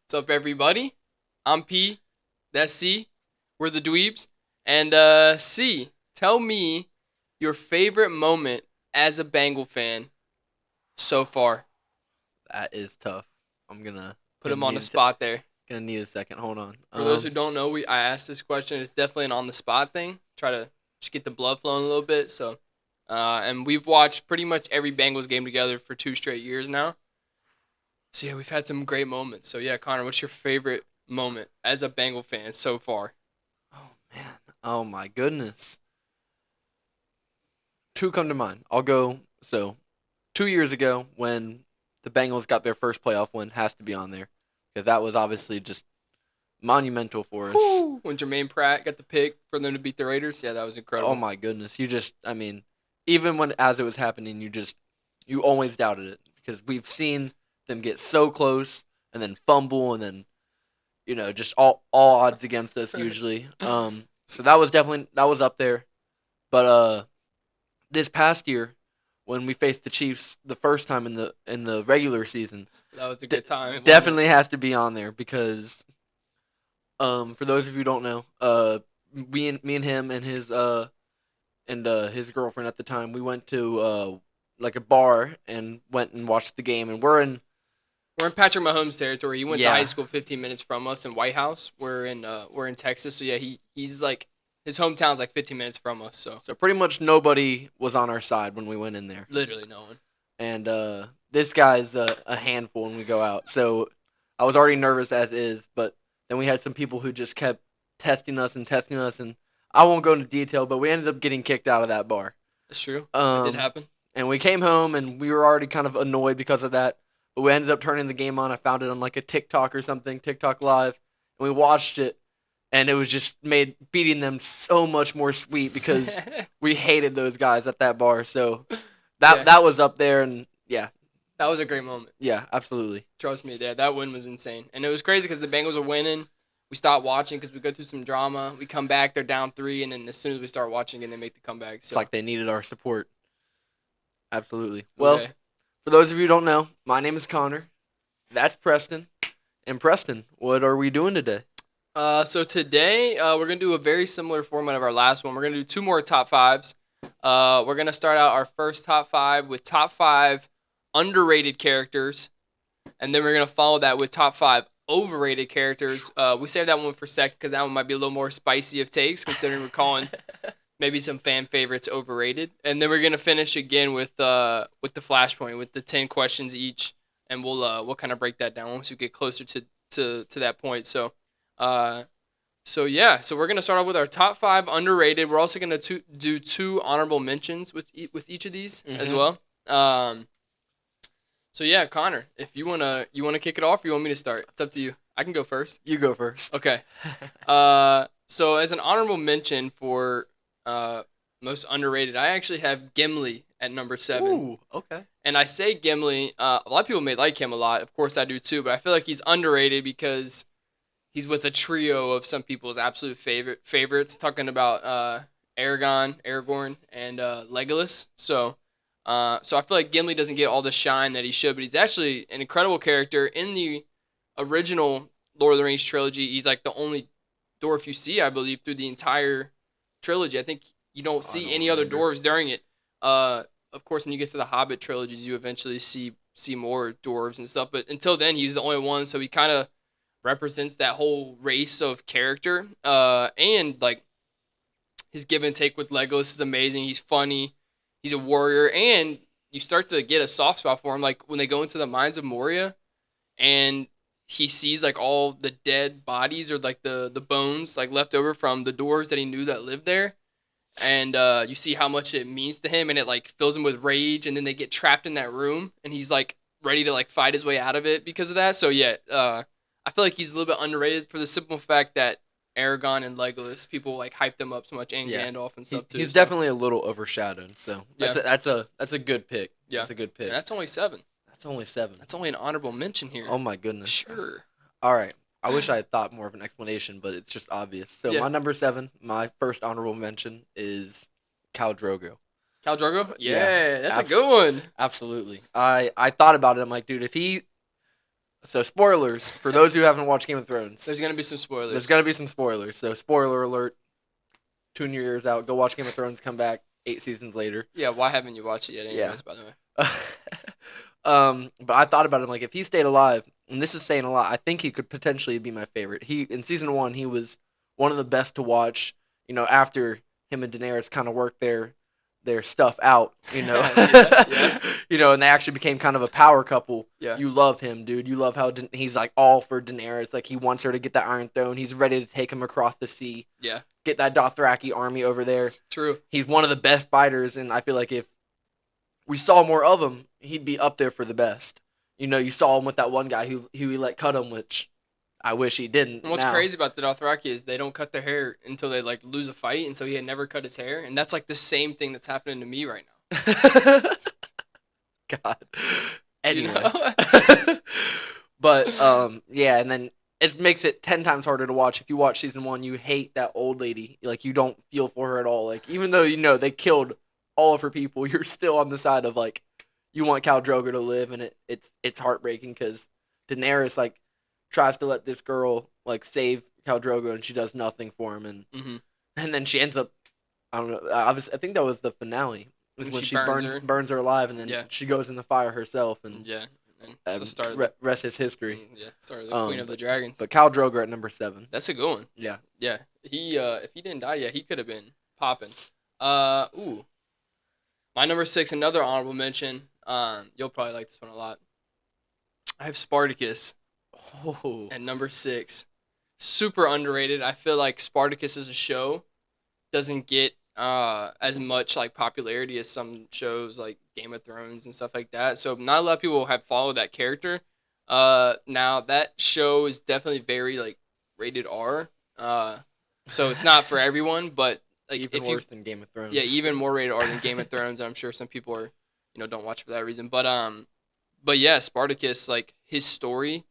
What's up, everybody? I'm P. That's C. We're the Dweebs. And C, tell me your favorite moment as a Bengal fan so far. That is tough. I'm Put him on the spot there. gonna need a second. Hold on. For those who don't know, I asked this question. It's definitely an on the spot thing. Try to just get the blood flowing a little bit. And we've watched pretty much every Bengals game together for 2 straight years now. So yeah, we've had some great moments. So yeah, Connor, what's your favorite moment as a Bengal fan so far? Oh man. Oh my goodness. Two come to mind. I'll go. So 2 years ago, when the Bengals got their first playoff win, has to be on there because that was obviously just monumental for us. Whew, when Jermaine Pratt got the pick for them to beat the Raiders, yeah, that was Oh incredible. my goodness. I mean, even when as it was happening, you always doubted it because we've seen them get so close and then fumble and then just all odds against us usually. So that was up there. But this past year, when we faced the Chiefs the first time in the regular season, That was a de- good time, wasn't it? definitely has to be on there because for those of you who don't know, me and him and his girlfriend at the time, we went to like a bar and went and watched the game, and We're in Patrick Mahomes territory. He went to high yeah. school 15 minutes from us in White House. We're in Texas, so yeah, he's like his hometown's like 15 minutes from us. So So pretty much nobody was on our side when we went in there. literally no one. And this guy's a handful when we go out. So I was already nervous as is, but then we had some people who just kept testing us, and I won't go into detail, but we ended up getting kicked out of that bar. That's true. It did Um, happen. and we came home, and we were already kind of annoyed because of that. But we ended up turning the game on. I found it on like a TikTok or something, TikTok Live, and we watched it, and it was just made beating them so much more sweet because we hated those guys at that bar. So that Yeah, that was up there, and yeah, that was a great moment. yeah, absolutely. Trust me, that win was insane, and it was crazy because the Bengals were winning. We stopped watching because we go through some drama. We come back, they're down three, and then as soon as we start watching, and they make the comeback. It's So like they needed our support. Absolutely. Well, okay. for those of you who don't know, my name is Connor. That's Preston. And Preston, what are we doing today? So today we're gonna do a very similar format of our last one. We're gonna do two more top fives. We're gonna start out our first top five with top five underrated characters, and then we're gonna follow that with top five overrated characters. We saved that one for second because that one might be a little more spicy of takes, considering we're calling maybe some fan favorites overrated. And then we're gonna finish again with the flashpoint with the 10 questions each, and we'll kind of break that down once we get closer to that point. Uh, so yeah, so we're gonna start off with our top five underrated. We're also gonna do two honorable mentions with each of these as Mm-hmm. well. So yeah, Connor, if you wanna kick it off, or you want me to start? It's up to you. I can go first. You go first. Okay. So as an honorable mention for uh most underrated, I actually have Gimli at number seven. Ooh, okay. And I say Gimli. A lot of people may like him a lot. Of course, I do too. But I feel like he's underrated because he's with a trio of some people's absolute favorites. Talking about Aragorn, and Legolas. So I feel like Gimli doesn't get all the shine that he should, but he's actually an incredible character in the original Lord of the Rings trilogy. He's like the only dwarf you see, I believe, through the entire trilogy. I think you don't I see don't any other remember. dwarves during it. Of course, when you get to the Hobbit trilogies, you eventually see more dwarves and stuff. But until then, he's the only one. So he kind of represents that whole race of character. And like his give and take with Legolas is amazing. He's funny. He's a warrior, and you start to get a soft spot for him. Like when they go into the mines of Moria, and he sees like all the dead bodies or like the bones like left over from the dwarves that he knew that lived there, and you see how much it means to him, and it like fills him with rage, and then they get trapped in that room, and he's like ready to like fight his way out of it because of that. So yeah, I feel like he's a little bit underrated for the simple fact that Aragon and Legolas, people like hype them up so much, and Yeah. Gandalf and He, stuff too. he's So definitely a little overshadowed. So yeah, that's a good pick. yeah, That's a good and pick. that's only seven. That's only seven. That's only an honorable mention here. Oh my goodness. Sure. All right. I wish I had thought more of an explanation, but it's just obvious. So Yeah. my number seven, my first honorable mention is Cal Drogo. Cal Drogo? Yeah, Yeah, that's a abs- good one. absolutely. I thought about it. I'm like, dude, if he So spoilers for those who haven't watched Game of Thrones. There's gonna be some There's spoilers. gonna be some spoilers. So spoiler alert. Tune your ears out. Go watch Game of Thrones. Come back 8 seasons later. Yeah, why haven't you watched it yet? Yeah. Anyways, by the way. But I thought about him like if he stayed alive, and this is saying a lot. I think he could potentially be my favorite. He in season 1 he was one of the best to watch. After him and Daenerys kind of worked their stuff out. Yeah. And they actually became kind of a power couple. Yeah. You love him, dude. You love how he's like all for Daenerys. Like he wants her to get the Iron Throne. He's ready to take him across the sea. Yeah. Get that Dothraki army over there. True. He's one of the best fighters, and I feel like if we saw more of him, he'd be up there for the best. You saw him with that one guy who he let cut him, which I wish he didn't. And what's now. crazy about the Dothraki is they don't cut their hair until they like lose a fight, and so he had never cut his hair, and that's like the same thing that's happening to me right now. God. Anyway. You know? But yeah, and then it makes it 10 times harder to watch. If you watch season 1, you hate that old lady. Like you don't feel for her at all. Like even though they killed all of her people, you're still on the side of like you want Khal Drogo to live, and it's heartbreaking because Daenerys like tries to let this girl like save Khal Drogo, and she does nothing for him, and then she ends up I don't know. I think that was the finale. Was when she burns her alive, and then she goes in the fire herself, and so rest is history. Started the Queen of the Dragons. But Khal Drogo at number 7. That's a good one. Yeah. He if he didn't die, he could have been popping. My number 6, another honorable mention. You'll probably like this one a lot. I have Spartacus at number 6. Super underrated. I feel like Spartacus as a show doesn't get as much like popularity as some shows like Game of Thrones and stuff like that. So not a lot of people have followed that character. Now that show is definitely very like rated R. So it's not for everyone, but like even worse than Game of Thrones. Yeah, even more rated R than Game of Thrones. I'm sure some people are, don't watch for that reason. But yeah, Spartacus, like his story,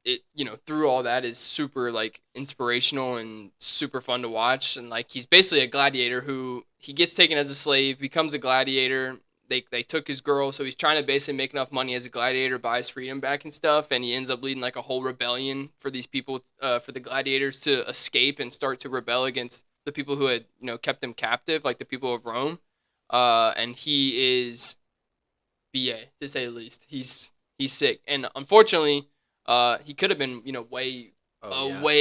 it through all that is super like inspirational and super fun to watch. And like he's basically a gladiator who he gets taken as a slave, becomes a gladiator. They took his girl, so he's trying to basically make enough money as a gladiator, buy his freedom back and stuff, and he ends up leading like a whole rebellion for these people, for the gladiators to escape and start to rebel against the people who had kept them captive, like the people of Rome. And he is BA to say the least. He's sick, and unfortunately, he could have been way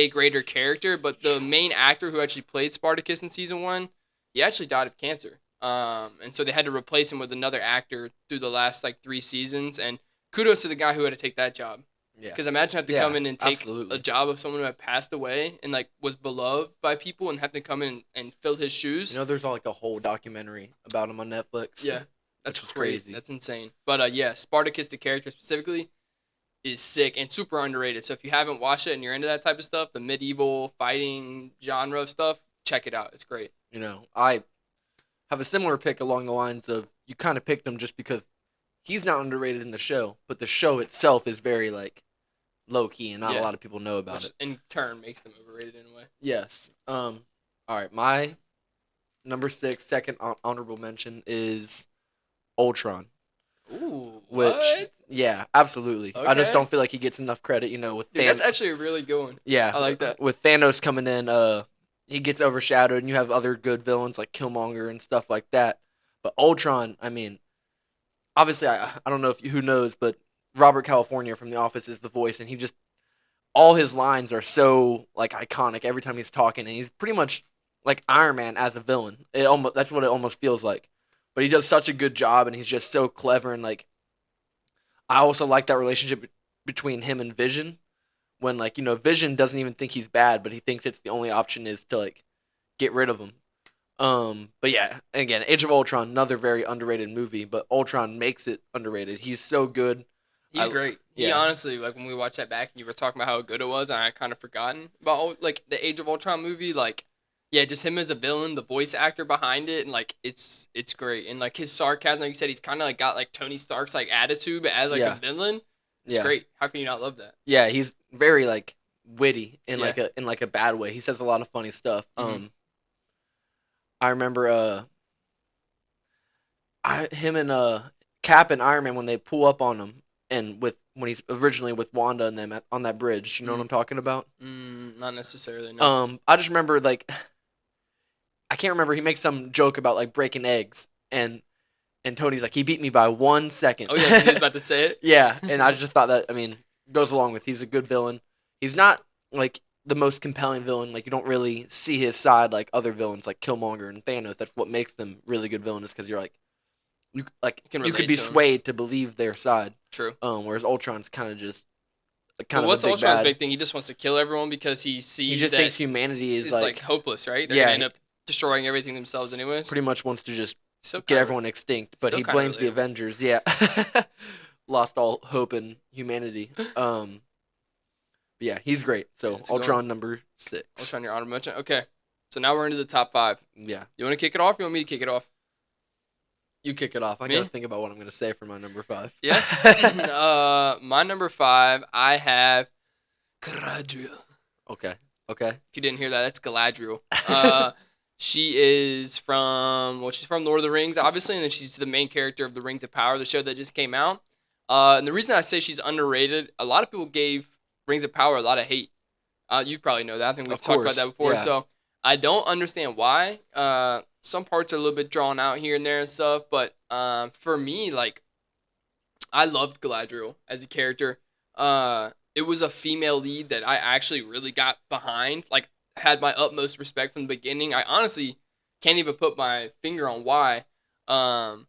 greater character, but the main actor who actually played Spartacus in season 1, he actually died of cancer. And so they had to replace him with another actor through the last like 3 seasons. And kudos to the guy who had to take that job. Yeah. Because imagine having to come in and take absolutely. a job of someone who had passed away and like was beloved by people and have to come in and fill his shoes. There's like a whole documentary about him on Netflix. Yeah, that's crazy. That's insane. But yeah, Spartacus, the character specifically, is sick and super underrated. So if you haven't watched it and you're into that type of stuff, the medieval fighting genre of stuff, check it out. It's great. I have a similar pick along the lines of you kind of picked him just because he's not underrated in the show, but the show itself is very like low key and not a lot of people know about it. In turn makes them overrated in a way. Yes. All right, my number 6 second honorable mention is Ultron. Ooh, what? Yeah, absolutely. Okay. I just don't feel like he gets enough credit, with Thanos. That's actually a really good one. Yeah. I like that. With Thanos coming in, he gets overshadowed, and you have other good villains like Killmonger and stuff like that. But Ultron, I mean, obviously, I don't know who knows, but Robert California from The Office is the voice, and he just all his lines are so like iconic every time he's talking, and he's pretty much like Iron Man as a villain. That's what it almost feels like. But he does such a good job, and he's just so clever, and like I also like that relationship between him and Vision. When like Vision doesn't even think he's bad, but he thinks it's the only option is to like get rid of him. But yeah, again, Age of Ultron, another very underrated movie, but Ultron makes it underrated. He's so good. He's great. Yeah. He honestly, like when we watched that back and you were talking about how good it was, and I kind of forgotten about like the Age of Ultron movie, like yeah, just him as a villain, the voice actor behind it, and like it's great. And like his sarcasm, like you said, he's kind of like got like Tony Stark's like attitude, but as like a villain. It's great. How can you not love that? Yeah, he's very like witty in like a bad way. He says a lot of funny stuff. Mm-hmm. I remember him and Cap and Iron Man when they pull up on him and with when he's originally with Wanda and them on that bridge. You know what Mm, I'm talking about? not necessarily. No. I just remember like I can't remember. He makes some joke about like breaking eggs, and Tony's like he beat me by 1 second. Oh yeah, because he was about to say Yeah, and I it. just thought that I mean goes along with he's a good villain. He's not like the most compelling villain. Like you don't really see his side like other villains like Killmonger and Thanos. That's what makes them really good villains is because you're like You can you could relate be to him. swayed to believe their side. True. Whereas Ultron's kind of just like, But kind of the what's big Ultron's bad. big thing? He just wants to kill everyone because he He sees just that thinks humanity is it's like like hopeless, right? They're gonna yeah, end up destroying everything themselves anyways. pretty much wants to just Still get kind of, everyone extinct. But still he kind of blames the relatable. Avengers. Yeah, lost all hope in humanity. But yeah, he's great. Yeah, So it's a good one. Ultron number 6. Ultron, your honorable mention. Okay, so now we're into the top five. Yeah, You want to kick it off? Or you want me to kick it off? you kick it off. I gotta Me? think about what I'm gonna say for my number 5. Yeah. My number five, I have Galadriel. Okay. Okay. If you didn't hear that, that's Galadriel. She is from she's from Lord of the Rings, obviously, and then she's the main character of the Rings of Power, the show that just came out. And the reason I say she's underrated, a lot of people gave Rings of Power a lot of hate. You probably know that. I think we've Of talked about that course. before. Yeah. So I don't understand why. Some parts are a little bit drawn out here and there and stuff, but for me, like I loved Galadriel as a character. It was a female lead that I actually really got behind. Like, had my utmost respect from the beginning. I honestly can't even put my finger on why. Um,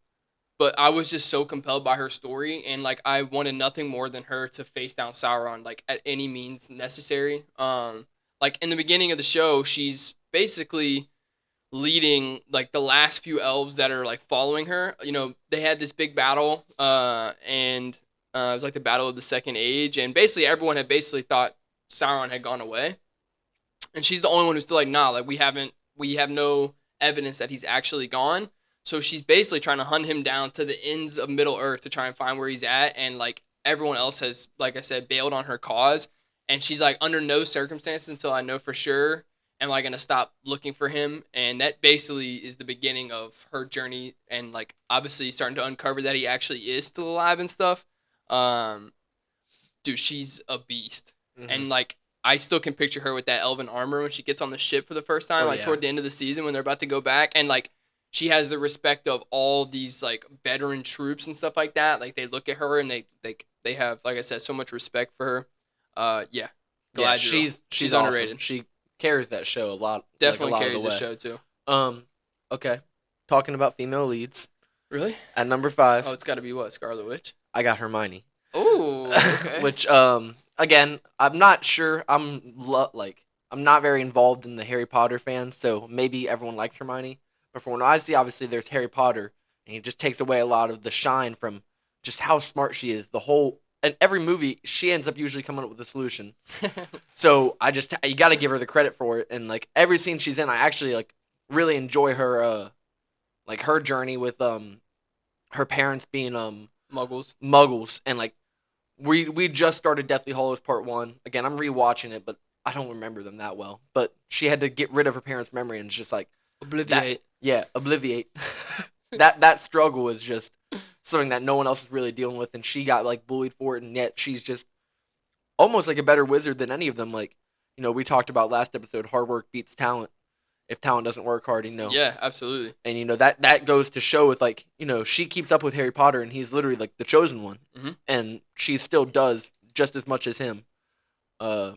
but I was just so compelled by her story, and like I wanted nothing more than her to face down Sauron, like at any means necessary. Like in the beginning of the show, she's basically leading like the last few elves that are like following her. You know, they had this big battle, and it was like the battle of the Second Age, and basically everyone had basically thought Sauron had gone away, and she's the only one who's still like, nah, like we have no evidence that he's actually gone. So she's basically trying to hunt him down to the ends of Middle Earth to try and find where he's at, and like everyone else has, like I said, bailed on her cause, and she's like, under no circumstances until I know for sure am I gonna stop looking for him, and that basically is the beginning of her journey, and like obviously starting to uncover that he actually is still alive and stuff. Um, dude, she's a beast. Hmm. And like I still can picture her with that elven armor when she gets on the ship for the first time, Oh like yeah. toward the end of the season when they're about to go back, and like she has the respect of all these like veteran troops and stuff like that. Like they look at her and they have, like I said, so much respect for her. Yeah, Yeah. Galadriel, She's she's awesome. underrated. She carries that show a lot, like a Definitely lot of the carries the way. show too. Um. Okay. Talking about female leads Really? at number Oh, 5, it's got to be what, Scarlet Witch? I got Hermione. Oh, okay. Which again, I'm not sure. Like I'm not very involved in the Harry Potter fans, so maybe everyone likes Hermione. But from what I see, obviously there's Harry Potter, and he just takes away a lot of the shine from just how smart she is. The whole and every movie, she ends up usually coming up with a solution. So I just you got to give her the credit for it. And like every scene she's in, I actually like really enjoy her like her journey with her parents being Muggles. muggles and like we just started Deathly Hollows Part 1. Again, I'm rewatching it, but I don't remember them that well. But she had to get rid of her parents' memory, and it's just like that. Obliviate. Yeah, obliviate. That struggle is just something that no one else is really dealing with, and she got like bullied for it, and yet she's just almost like a better wizard than any of them. Like, we talked about last episode, hard work beats talent. If talent doesn't work hard, Yeah, absolutely. and that goes to show with like she keeps up with Harry Potter, and he's literally like the chosen one, Hmm. and she still does just as much as him. Uh,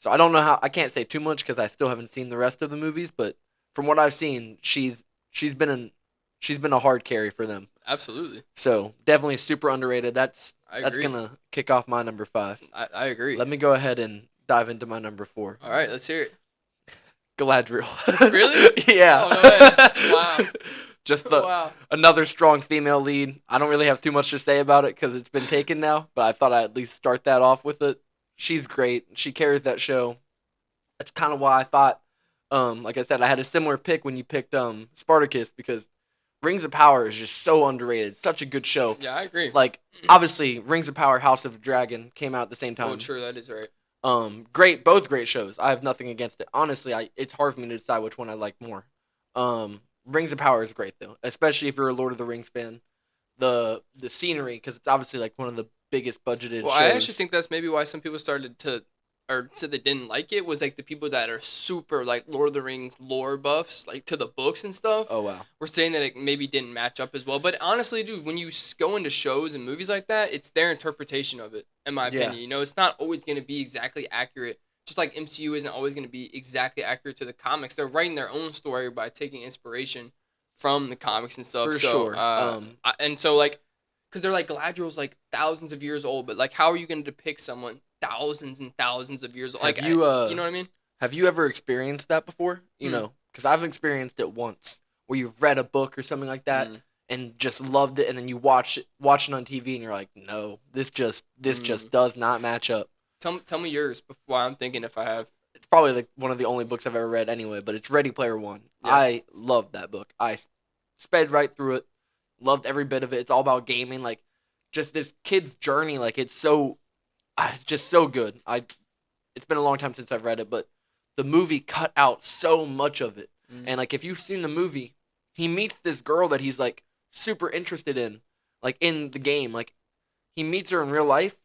so I don't know how I can't say too much because I still haven't seen the rest of the movies, but from what I've seen, she's been she's been a hard carry for them. Absolutely. So definitely super underrated. I That's agree. gonna kick off my number 5. I agree. Let me go ahead and dive into my number 4. All right, let's hear it. Galadriel. Really? Yeah. Oh, no way. Wow. Just Wow. another strong female lead. I don't really have too much to say about it because it's been taken now, but I thought I'd at least start that off with it. She's great. She carries that show. That's kind of why I thought, like I said, I had a similar pick when you picked Spartacus because Rings of Power is just so underrated. Such a good show. Yeah, I agree. Like obviously, Rings of Power, House of the Dragon came out at the same Oh, time. true. That is right. Both great shows. I have nothing against it. Honestly, it's hard for me to decide which one I like more. Rings of Power is great though, especially if you're a Lord of the Rings fan. The scenery, because it's obviously like one of the biggest budgeted Well, I actually shows. think that's maybe why some people started to, or said they didn't like it, was like the people that are super like Lord of the Rings lore buffs, like to the books and stuff, Oh wow. were saying that it maybe didn't match up as well. But honestly, dude, when you go into shows and movies like that, it's their interpretation of it, in my Yeah, opinion. You know, it's not always going to be exactly accurate. Just like MCU isn't always going to be exactly accurate to the comics. They're writing their own story by taking inspiration from the comics and stuff. for So, sure. and so like because they're like Galadriel's like thousands of years old, but like how are you going to depict someone thousands and thousands of years old? Have Like, you you know what I mean? have you ever experienced that before? Hmm. Because I've experienced it once, where you've read a book or something like that Mm, and just loved it, and then you watch it on TV, and you're like, no, this mm. just does not match up. Tell me yours before I'm thinking if I have. It's probably like one of the only books I've ever read anyway, but it's Ready Player One. Yeah. I loved that book. I sped right through it, loved every bit of it. It's all about gaming, like just this kid's journey. Like it's just so good. It's been a long time since I've read it, but the movie cut out so much of it. Mm, And like if you've seen the movie, he meets this girl that he's like super interested in, like in the game. Like he meets her in real life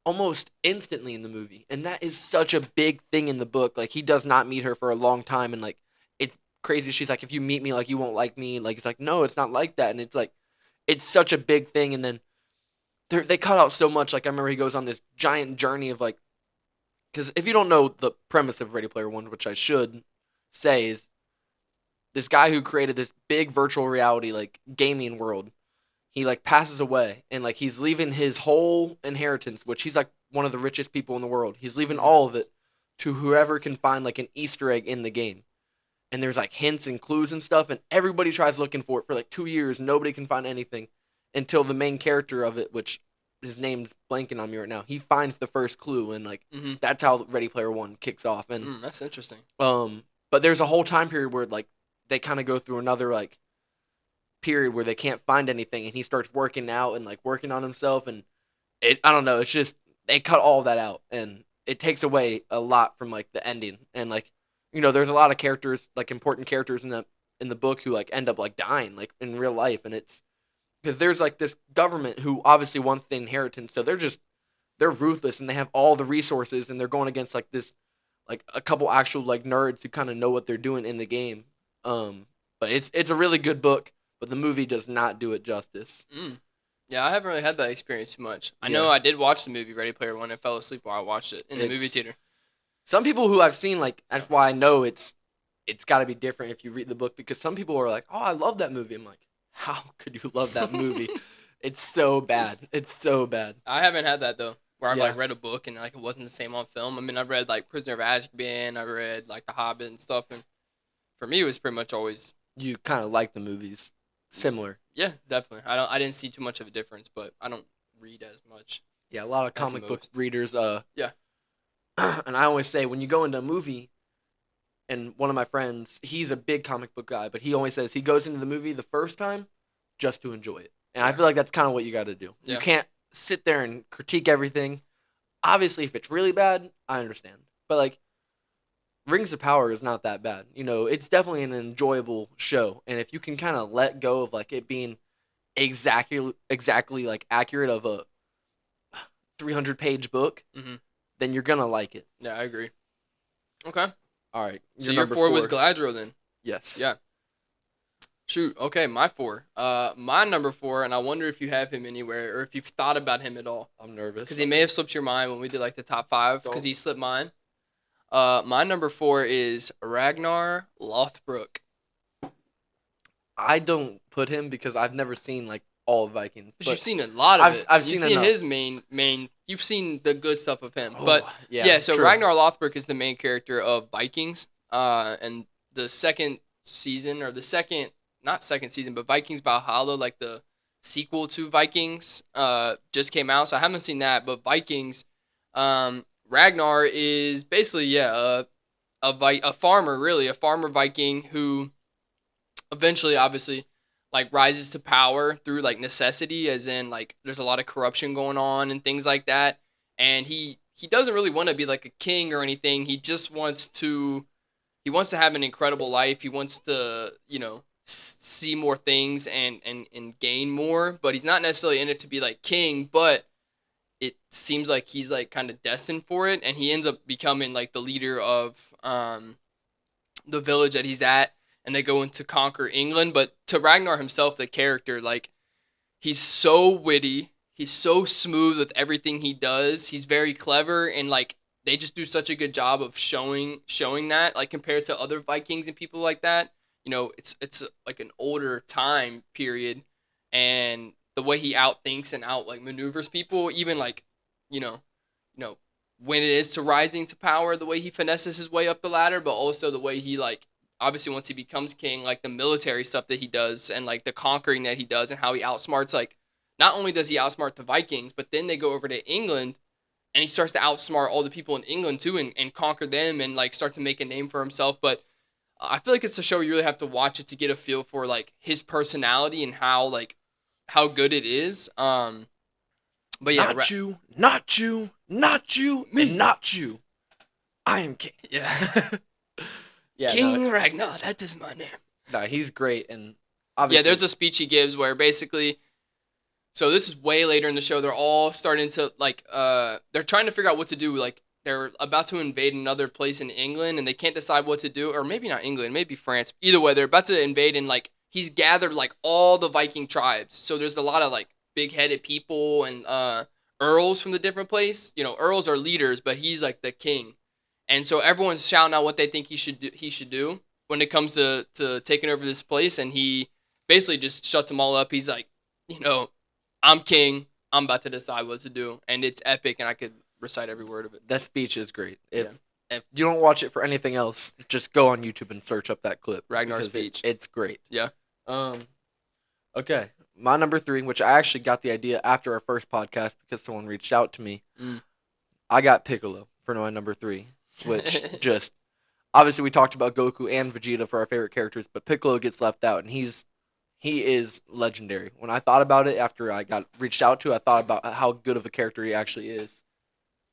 almost instantly in the movie. And that is such a big thing in the book. Like he does not meet her for a long time, and like it's crazy. She's like, if you meet me, like you won't like me. Like it's like, no, it's not like that. And it's like it's such a big thing. And then they cut out so much. Like I remember he goes on this giant journey of like, because if you don't know the premise of Ready Player One, which I should say, is this guy who created this big virtual reality like gaming world. He like passes away, and like he's leaving his whole inheritance, which he's like one of the richest people in the world. He's leaving mm, all of it to whoever can find like an Easter egg in the game. And there's like hints and clues and stuff, and everybody tries looking for it for like 2 years. Nobody can find anything until the main character of it, which his name's blanking on me right now. He finds the first clue, and like mm-hmm. that's how Ready Player One kicks off. And That's interesting. but there's a whole time period where like they kind of go through another like period where they can't find anything, and he starts working out and like working on himself, and I don't know, it's just they cut all that out, and it takes away a lot from like the ending. And like there's a lot of characters, like important characters in the book, who like end up like dying like in real life. And it's because there's like this government who obviously wants the inheritance, so they're ruthless, and they have all the resources, and they're going against like this like a couple actual like nerds who kind of know what they're doing in the game. But it's a really good book, but the movie does not do it justice. Mm. Yeah, I haven't really had that experience too much. I know Yeah, I did watch the movie Ready Player One and fell asleep while I watched it in the movie it's theater. some people who I've seen, like So, that's why I know it's got to be different if you read the book, because some people are like, "Oh, I love that movie." I'm like, "How could you love that movie? It's so bad. It's so bad." I haven't had that though, where I've Yeah, like read a book and like it wasn't the same on film. I mean, I've read like Prisoner of Azkaban, I read like The Hobbit and stuff, and for me, it was pretty much always you kind of like the movies similar. yeah, definitely. I didn't see too much of a difference, but I don't read as much Yeah, a lot of as comic book most. readers. Yeah. And I always say when you go into a movie, and one of my friends, he's a big comic book guy, but he always says he goes into the movie the first time just to enjoy it. And I Yeah. feel like that's kind of what you got to do. You Yeah. can't sit there and critique everything. Obviously, if it's really bad, I understand. But like Rings of Power is not that bad. It's definitely an enjoyable show. And if you can kind of let go of like it being exactly like accurate of a 300-page book, Hmm. then you're gonna like it. Yeah, I agree. Okay. All right, So your your number four was four. Galadriel then. Yes. Yeah. Shoot. Okay, my four. My number four, and I wonder if you have him anywhere or if you've thought about him at all, I'm nervous. because he may have slipped your mind when we did like the top five, because he slipped mine. My number four is Ragnar Lothbrok. I don't put him because I've never seen like all of Vikings. But But you've seen a lot of I've it. I've You've seen seen enough. his main. You've seen the good stuff of him. Oh, But yeah, so true. Ragnar Lothbrok is the main character of Vikings. And the second season, or the second, not second season, but Vikings Valhalla, like the sequel to Vikings, just came out. So I haven't seen that. But Vikings, Ragnar is basically a farmer, really a farmer Viking who eventually, obviously, like rises to power through like necessity, as in like there's a lot of corruption going on and things like that. And he doesn't really want to be like a king or anything. He wants to have an incredible life. He wants to, see more things and gain more, but he's not necessarily in it to be like king. But it seems like he's like kind of destined for it, and he ends up becoming like the leader of the village that he's at, and they go in to conquer England. But to Ragnar himself, the character, like he's so witty, he's so smooth with everything he does. He's very clever, and like they just do such a good job of showing that, like compared to other Vikings and people like that. It's like an older time period, and the way he outthinks and out like maneuvers people, even like you know, you know when it is to rising to power, the way he finesses his way up the ladder, but also the way he like obviously once he becomes king, like the military stuff that he does and like the conquering that he does and how he outsmarts like not only does he outsmart the Vikings, but then they go over to England and he starts to outsmart all the people in England too and conquer them and like start to make a name for himself. But I feel like it's a show you really have to watch it to get a feel for like his personality and how good it is. But yeah, Not you, not you, not you, me, and not you. I am king. yeah, Yeah, King Ragnar, that is my name. no, he's great, and Yeah, obviously, there's a speech he gives where basically, so this is way later in the show. They're all starting to like, they're trying to figure out what to do. Like they're about to invade another place in England, and they can't decide what to do, or maybe not England, maybe France. Either way, they're about to invade, and like he's gathered like all the Viking tribes. So there's a lot of like big-headed people and earls from the different place. Earls are leaders, but he's like the king, and so everyone's shouting out what they think he should do when it comes to taking over this place, and he basically just shuts them all up. He's like, you know, I'm king. I'm about to decide what to do, and it's epic, and I could recite every word of it. that speech is great. Yeah, If you don't watch it for anything else, just go on YouTube and search up that clip. Ragnar's because speech. it's great. Yeah. Um, okay, my number 3, which I actually got the idea after our first podcast because someone reached out to me. Mm. I got Piccolo for my number 3, which just obviously we talked about Goku and Vegeta for our favorite characters, but Piccolo gets left out, and he is legendary. When I thought about it after I got reached out to, I thought about how good of a character he actually is.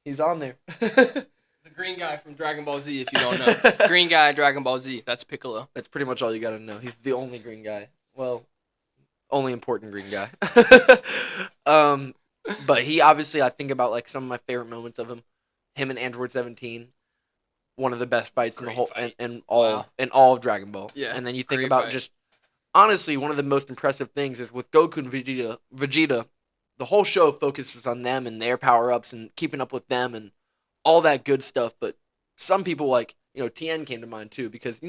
He's on there. The green guy from Dragon Ball Z, if you don't know. Green guy, Dragon Ball Z. That's Piccolo. That's pretty much all you gotta know. He's the only green guy. Well, only important green guy. um, but he obviously, I think about like some of my favorite moments of him. Him and Android 17, one of the best fights in the Great whole fight. and all Wow. in all of Dragon Ball. Yeah, And then you think great about fight. just honestly one of the most impressive things is with Goku and Vegeta, the whole show focuses on them and their power ups and keeping up with them and all that good stuff. But some people like Tien came to mind too because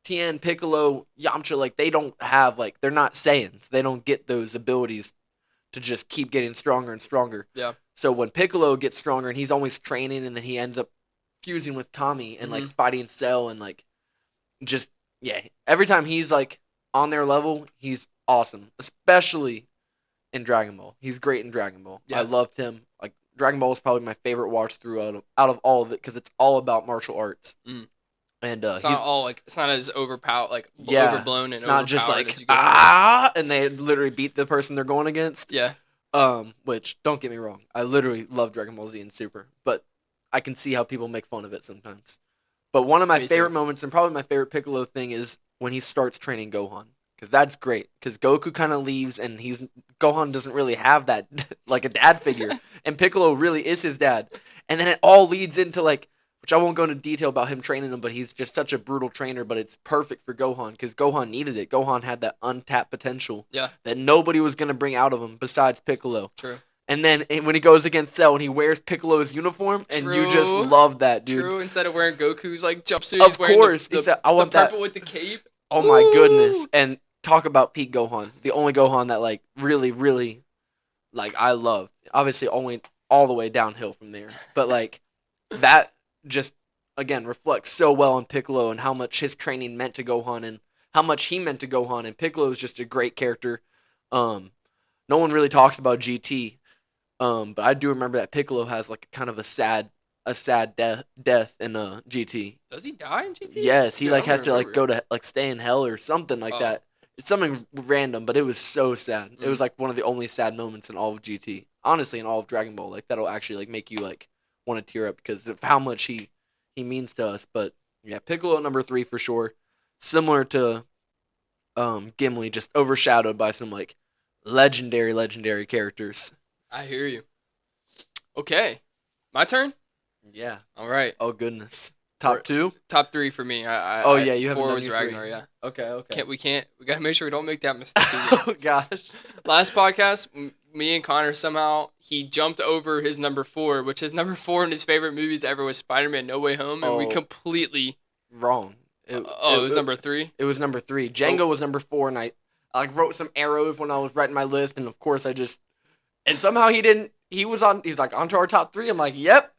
Tien, Piccolo, Yamcha, like they don't have like they're not Saiyans. They don't get those abilities to just keep getting stronger and stronger. Yeah. So when Piccolo gets stronger and he's always training and then he ends up fusing with Kami and like fighting Cell and like just yeah, every time he's like on their level, he's awesome. Especially in Dragon Ball. He's great in Dragon Ball. Yeah. I loved him. Like Dragon Ball is probably my favorite watch through out of all of it because it's all about martial arts. Mm. And It's not all like it's not as overpowered, like yeah, overblown and it's not just overpowered like as you go and they literally beat the person they're going against. Yeah. Which don't get me wrong, I literally love Dragon Ball Z and Super, but I can see how people make fun of it sometimes. But one of my Me favorite too. moments and probably my favorite Piccolo thing is when he starts training Gohan. Because that's great. Because Goku kind of leaves and Gohan doesn't really have that like a dad figure, and Piccolo really is his dad. And then it all leads into like, which I won't go into detail about him training him, but he's just such a brutal trainer. But it's perfect for Gohan because Gohan needed it. Gohan had that untapped potential Yeah. that nobody was gonna bring out of him besides Piccolo. True. And then when he goes against Cell and he wears Piccolo's uniform, and you just love that, dude. True. Instead of wearing Goku's like jumpsuit, Of he's wearing course, the he said, "I want the that." purple with the cape. Oh my goodness! Woo! And talk about peak Gohan, the only Gohan that like really, really, like I love. Obviously, only all the way downhill from there, but like that just again reflects so well on Piccolo and how much his training meant to Gohan and how much he meant to Gohan. And Piccolo is just a great character. No one really talks about GT, but I do remember that Piccolo has like kind of a sad death in GT. Does he die in GT? Yes, he Dude, like I don't has to like remember go to like stay in hell or something like Oh. that. It's something random, but it was so sad. It was like one of the only sad moments in all of GT. Honestly, in all of Dragon Ball, like that'll actually like make you like want to tear up because of how much he means to us. But yeah, Piccolo number 3 for sure. Similar to Gimli, just overshadowed by some like legendary characters. I hear you. Okay, my turn. Yeah. All right. Oh goodness. We're, Top two. top three for me. Oh yeah, you haven't Four done was your three. Ragnar. Yeah. Okay. Okay. Can't. We gotta make sure we don't make that mistake again. Oh gosh. Last podcast, me and Connor somehow he jumped over his number four, which his number four in his favorite movies ever was Spider-Man: No Way Home, and we Oh, completely. wrong. It was number three. It was number 3. Oh, Django was number 4, and I like wrote some arrows when I was writing my list, and of course and somehow he didn't. He's like onto our top 3. I'm like, yep.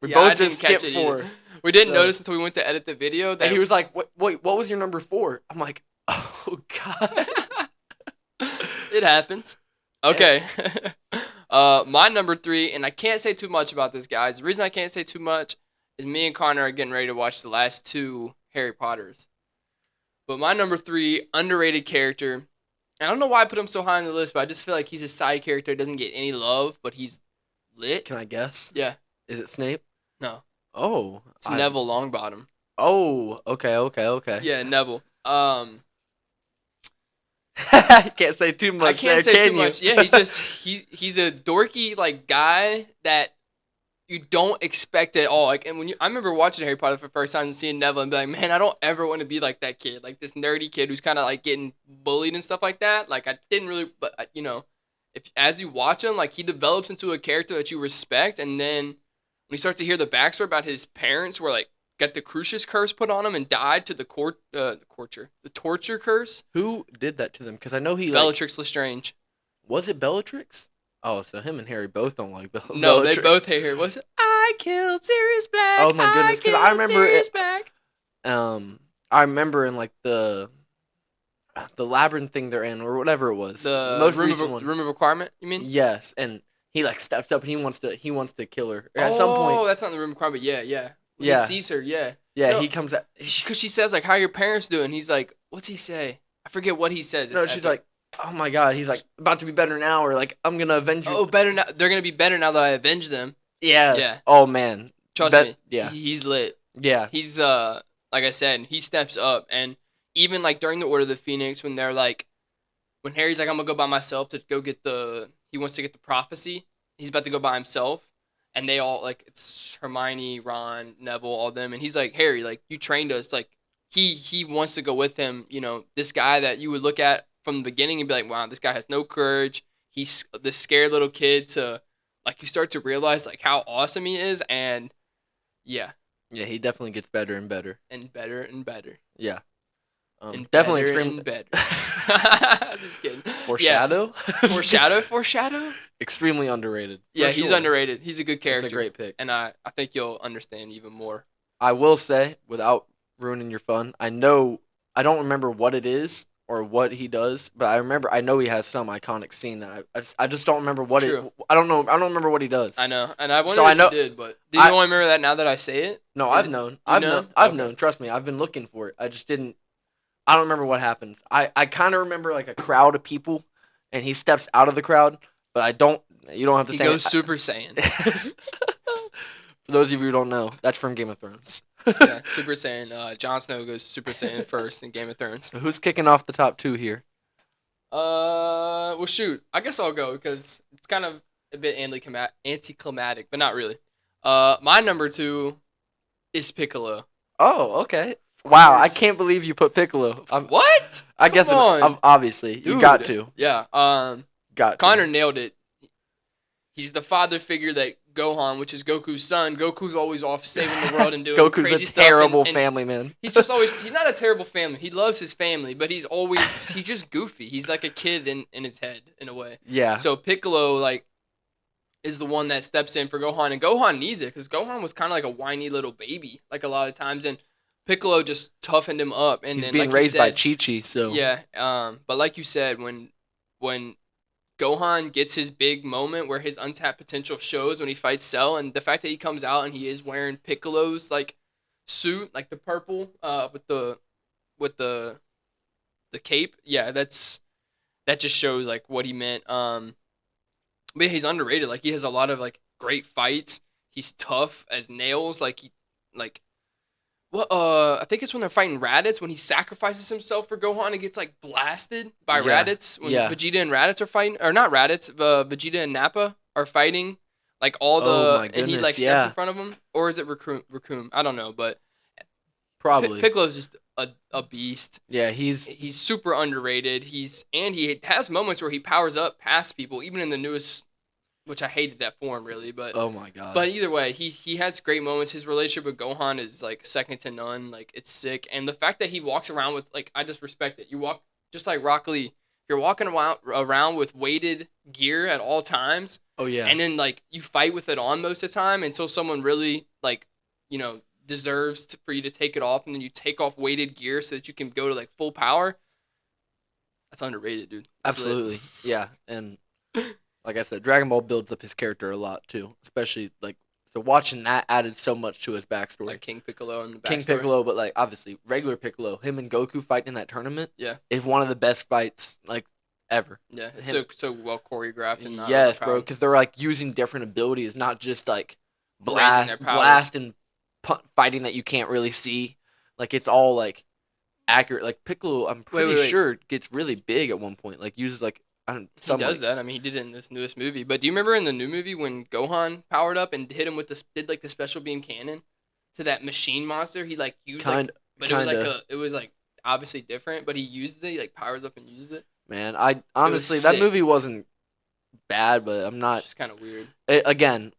We yeah, I both didn't just catch skipped it either. 4. We didn't So, notice until we went to edit the video that and he was like, wait, what was your number 4? I'm like, oh god. it happens. Okay. My number three, and I can't say too much about this, guys. The reason I can't say too much is me and Connor are getting ready to watch the last 2 Harry Potters. But my number three, underrated character. And I don't know why I put him so high on the list, but I just feel like he's a side character. Doesn't get any love, but he's lit. Can I guess? Yeah. Is it Snape? No. Oh. It's Neville Longbottom. Oh. Okay. Yeah, Neville. Can't say too much. I can't there, say too you? much. Yeah, he's a dorky like guy that you don't expect at all. Like, and I remember watching Harry Potter for the first time and seeing Neville and be like, man, I don't ever want to be like that kid, like this nerdy kid who's kind of like getting bullied and stuff like that. Like, I didn't really, but if as you watch him, like he develops into a character that you respect, and then when you start to hear the backstory about his parents, were like got the Crucius curse put on him and died to the torture curse. Who did that to them? Because I know he Bellatrix Lestrange. Was it Bellatrix? Oh, so him and Harry both don't like No, Bellatrix. they both hate her. Was it? I killed Sirius Black. Oh my goodness, because I remember Sirius Black. I remember in like the labyrinth thing they're in or whatever it was. The most room recent of, one. room of requirement. You mean? Yes, and he like steps up and he wants to kill her at some point. Oh, that's not the room of requirement. Yeah. When Yeah. He sees her. Yeah. Yeah, No, he comes out. because she says like, "How your parents doing?" He's like, "What's he say?" I forget what he says. No, she's like, "Oh my god," he's like, "About to be better now," or like, "I'm gonna avenge you." "Oh, better now. They're gonna be better now that I avenge them." Yes. Yeah. Oh man. Trust me. Yeah. He's lit. Yeah. He's like I said, he steps up, and even like during the Order of the Phoenix, when they're like, when Harry's like, "I'm gonna go by myself to go get he wants to get the prophecy." He's about to go by himself, and they all like, it's Hermione, Ron, Neville, all them, and he's like, "Harry, like you trained us." Like he wants to go with him. This guy that you would look at from the beginning and be like, "Wow, this guy has no courage. He's this scared little kid." To like, you start to realize like how awesome he is, and yeah. Yeah, he definitely gets better and better. And better and better. Yeah. And Definitely better extremely and better. Just kidding. Foreshadow? Yeah. Foreshadow? Extremely underrated. Yeah, For he's sure. underrated. He's a good character. It's a great pick. And I think you'll understand even more. I will say, without ruining your fun, I don't remember what it is or what he does, but I know he has some iconic scene that I just don't remember what True. I don't remember what he does. I know. And I wonder So if I know- you did, but do you only remember that now that I say it? No, Is I've it- known. you I've know? known. I've Okay. known. Trust me, I've been looking for it. I just didn't. I don't remember what happens. I kind of remember like a crowd of people, and he steps out of the crowd, but I don't. You don't have to He say. goes Super Saiyan. For those of you who don't know, that's from Game of Thrones. Yeah, Super Saiyan. Jon Snow goes Super Saiyan first in Game of Thrones. So who's kicking off the top 2 here? Well, shoot. I guess I'll go because it's kind of a bit anticlimactic, but not really. My number 2 is Piccolo. Oh, okay. Wow, I course. can't believe you put Piccolo. What? I guess Come on. obviously you Dude. got to. Yeah. Got to. Connor nailed it. He's the father figure that Gohan, which is Goku's son. Goku's always off saving the world and doing Goku's crazy a stuff. terrible and family man. he's not a terrible family. He loves his family, but he's just goofy. He's like a kid in his head in a way. Yeah. So Piccolo like is the one that steps in for Gohan, and Gohan needs it because Gohan was kind of like a whiny little baby, like a lot of times, and Piccolo just toughened him up. And He's then, being like raised you by said, Chi-Chi, so yeah. But like you said, when Gohan gets his big moment where his untapped potential shows when he fights Cell, and the fact that he comes out and he is wearing Piccolo's like suit, like the purple, with the cape, yeah, that just shows like what he meant. But yeah, he's underrated. Like he has a lot of like great fights. He's tough as nails. I think it's when they're fighting Raditz when he sacrifices himself for Gohan and gets like blasted by Yeah. Raditz when Yeah. Vegeta and Raditz are fighting, or not Raditz, Vegeta and Nappa are fighting Like all Oh the my and he like goodness, steps in yeah, front of him, or is it Raccoon? I don't know, but probably. Piccolo's just a beast. Yeah, he's He's super underrated. He has moments where he powers up past people, even in the newest, which I hated that form really, but oh my god. but either way, he has great moments. His relationship with Gohan is like second to none. Like it's sick, and the fact that he walks around with like I just respect it. You walk just like Rock Lee. If you're walking around with weighted gear at all times, Oh yeah, and then like you fight with it on most of the time until someone really like you know deserves for you to take it off, and then you take off weighted gear so that you can go to like full power. That's underrated, dude. That's lit. absolutely. Yeah, and like I said, Dragon Ball builds up his character a lot too, especially like so watching that added so much to his backstory. Like King Piccolo in the King backstory. Piccolo, but like obviously regular Piccolo, him and Goku fighting in that tournament Yeah. is one of the best fights like ever. Yeah, it's Him, so well choreographed and not yes, bro, overpowered. because they're like using different abilities, not just like Raising their powers. blast and fighting that you can't really see. Like it's all like accurate. Like Piccolo, I'm Wait, pretty wait, wait. sure gets really big at one point. Like uses like I don't, He some does like that. I mean, he did it in this newest movie. But do you remember in the new movie when Gohan powered up and hit him with the did like the special beam cannon to that machine monster? He like used like, kind but kind of. it was like obviously different. But he uses it. He like powers up and uses it. Man, I It was honestly that sick. movie wasn't bad, but I'm It's not. just kind of weird, Again,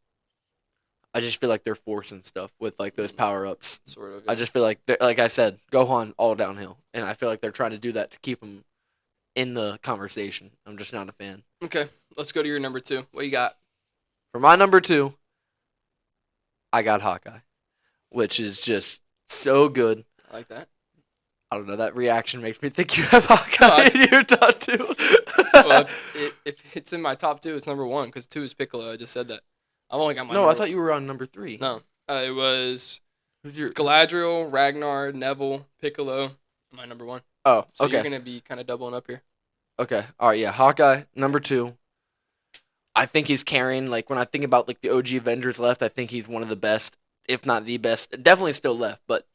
I just feel like they're forcing stuff with like those power ups. sort of. I Yeah. just feel like, like I said, Gohan all downhill, and I feel like they're trying to do that to keep him in the conversation. I'm just not a fan. Okay, let's go to your number two. What you got? For my number two, I got Hawkeye, which is just so good. I like that. I don't know. That reaction makes me think you have No, Hawkeye in your top two. well, if it's in my top two, it's number one because two is Piccolo. I just said that. I've only got my No, I number. thought you were on number three. No, it was Who's your? Galadriel, Ragnar, Neville, Piccolo. My number one. Oh, So you're okay, gonna be kind of doubling up here. okay. All right, yeah. Hawkeye number two. I think he's carrying. Like when I think about like the OG Avengers left, I think he's one of the best, if not the best. Definitely still left, but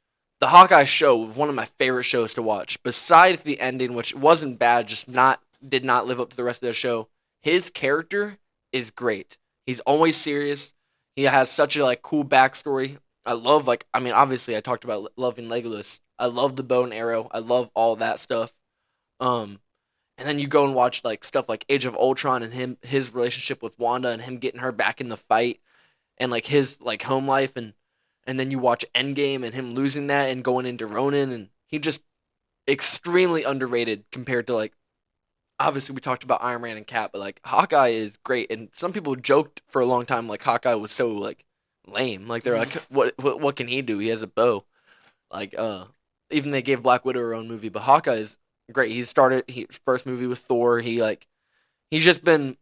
the Hawkeye show was one of my favorite shows to watch. Besides the ending, which wasn't bad, just not did not live up to the rest of the show. His character is great. He's always serious. He has such a like cool backstory. I love like I mean obviously I talked about loving Legolas. I love the bow and arrow. I love all that stuff. Um, and then you go and watch like stuff like Age of Ultron and his relationship with Wanda and him getting her back in the fight and like his like home life and then you watch Endgame and him losing that and going into Ronin and he just extremely underrated compared to like obviously we talked about Iron Man and Cap, but like Hawkeye is great and some people joked for a long time like Hawkeye was so like lame. Like they're like what can he do? He has a bow. Like even they gave Black Widow her own movie, but Hawkeye is great. He first movie with Thor. He's just been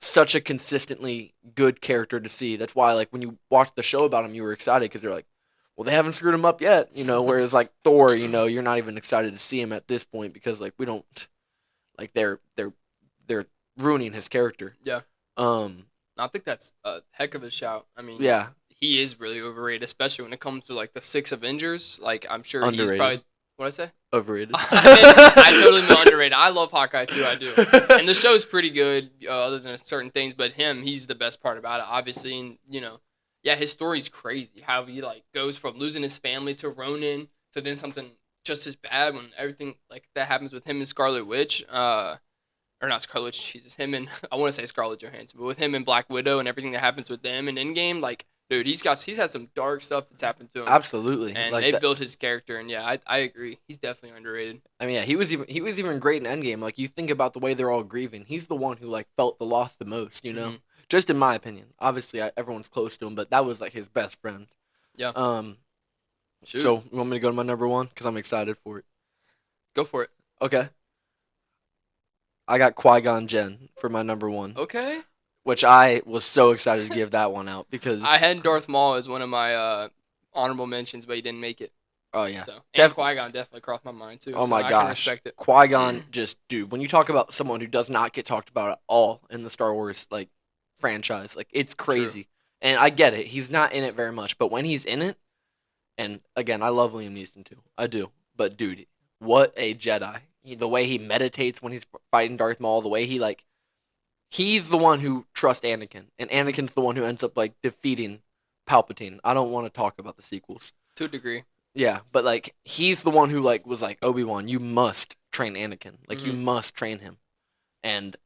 such a consistently good character to see. That's why like when you watch the show about him, you were excited because they're like, well, they haven't screwed him up yet, you know. Whereas like Thor, you know, you're not even excited to see him at this point because like we don't like they're ruining his character. Yeah. Um, I think that's a heck of a shout. I mean, yeah, he is really overrated, especially when it comes to like the six Avengers. Like I'm sure he's underrated, probably what I say. overrated. I totally meant underrated. I love Hawkeye too. I do. And the show's pretty good, other than certain things. But he's the best part about it, obviously. And yeah, his story's crazy. How he like goes from losing his family to Ronin to then something just as bad when everything like that happens with him and Scarlet Witch. Or not Scarlet Witch, Jesus, him and I want to say Scarlett Johansson, but with him and Black Widow and everything that happens with them in Endgame, like dude, he's had some dark stuff that's happened to him, Absolutely, and like they've that. built his character. And yeah, I agree, he's definitely underrated. I mean, yeah, he was even great in Endgame. Like you think about the way they're all grieving. He's the one who like felt the loss the most. You know, Hmm. just in my opinion. Obviously, everyone's close to him, but that was like his best friend. Yeah, Um. shoot, So you want me to go to my number one because I'm excited for it. go for it. Okay. I got Qui-Gon Jinn for my number one, Okay, which I was so excited to give that one out because I had Darth Maul as one of my honorable mentions, but he didn't make it. oh yeah, So and Def- Qui Gon definitely crossed my mind too. oh So my I can gosh, respect it. Qui-Gon just dude. When you talk about someone who does not get talked about at all in the Star Wars like franchise, like it's True. crazy. And I get it, he's not in it very much, but when he's in it, and again, I love Liam Neeson too, I do. But dude, what a Jedi! The way he meditates when he's fighting Darth Maul, the way he like he's the one who trusts Anakin, and Mhm. Anakin's the one who ends up like defeating Palpatine. I don't want to talk about the sequels. To a degree. Yeah, but like he's the one who like was like Obi-Wan, you must train Anakin. Like you Hmm. must train him. And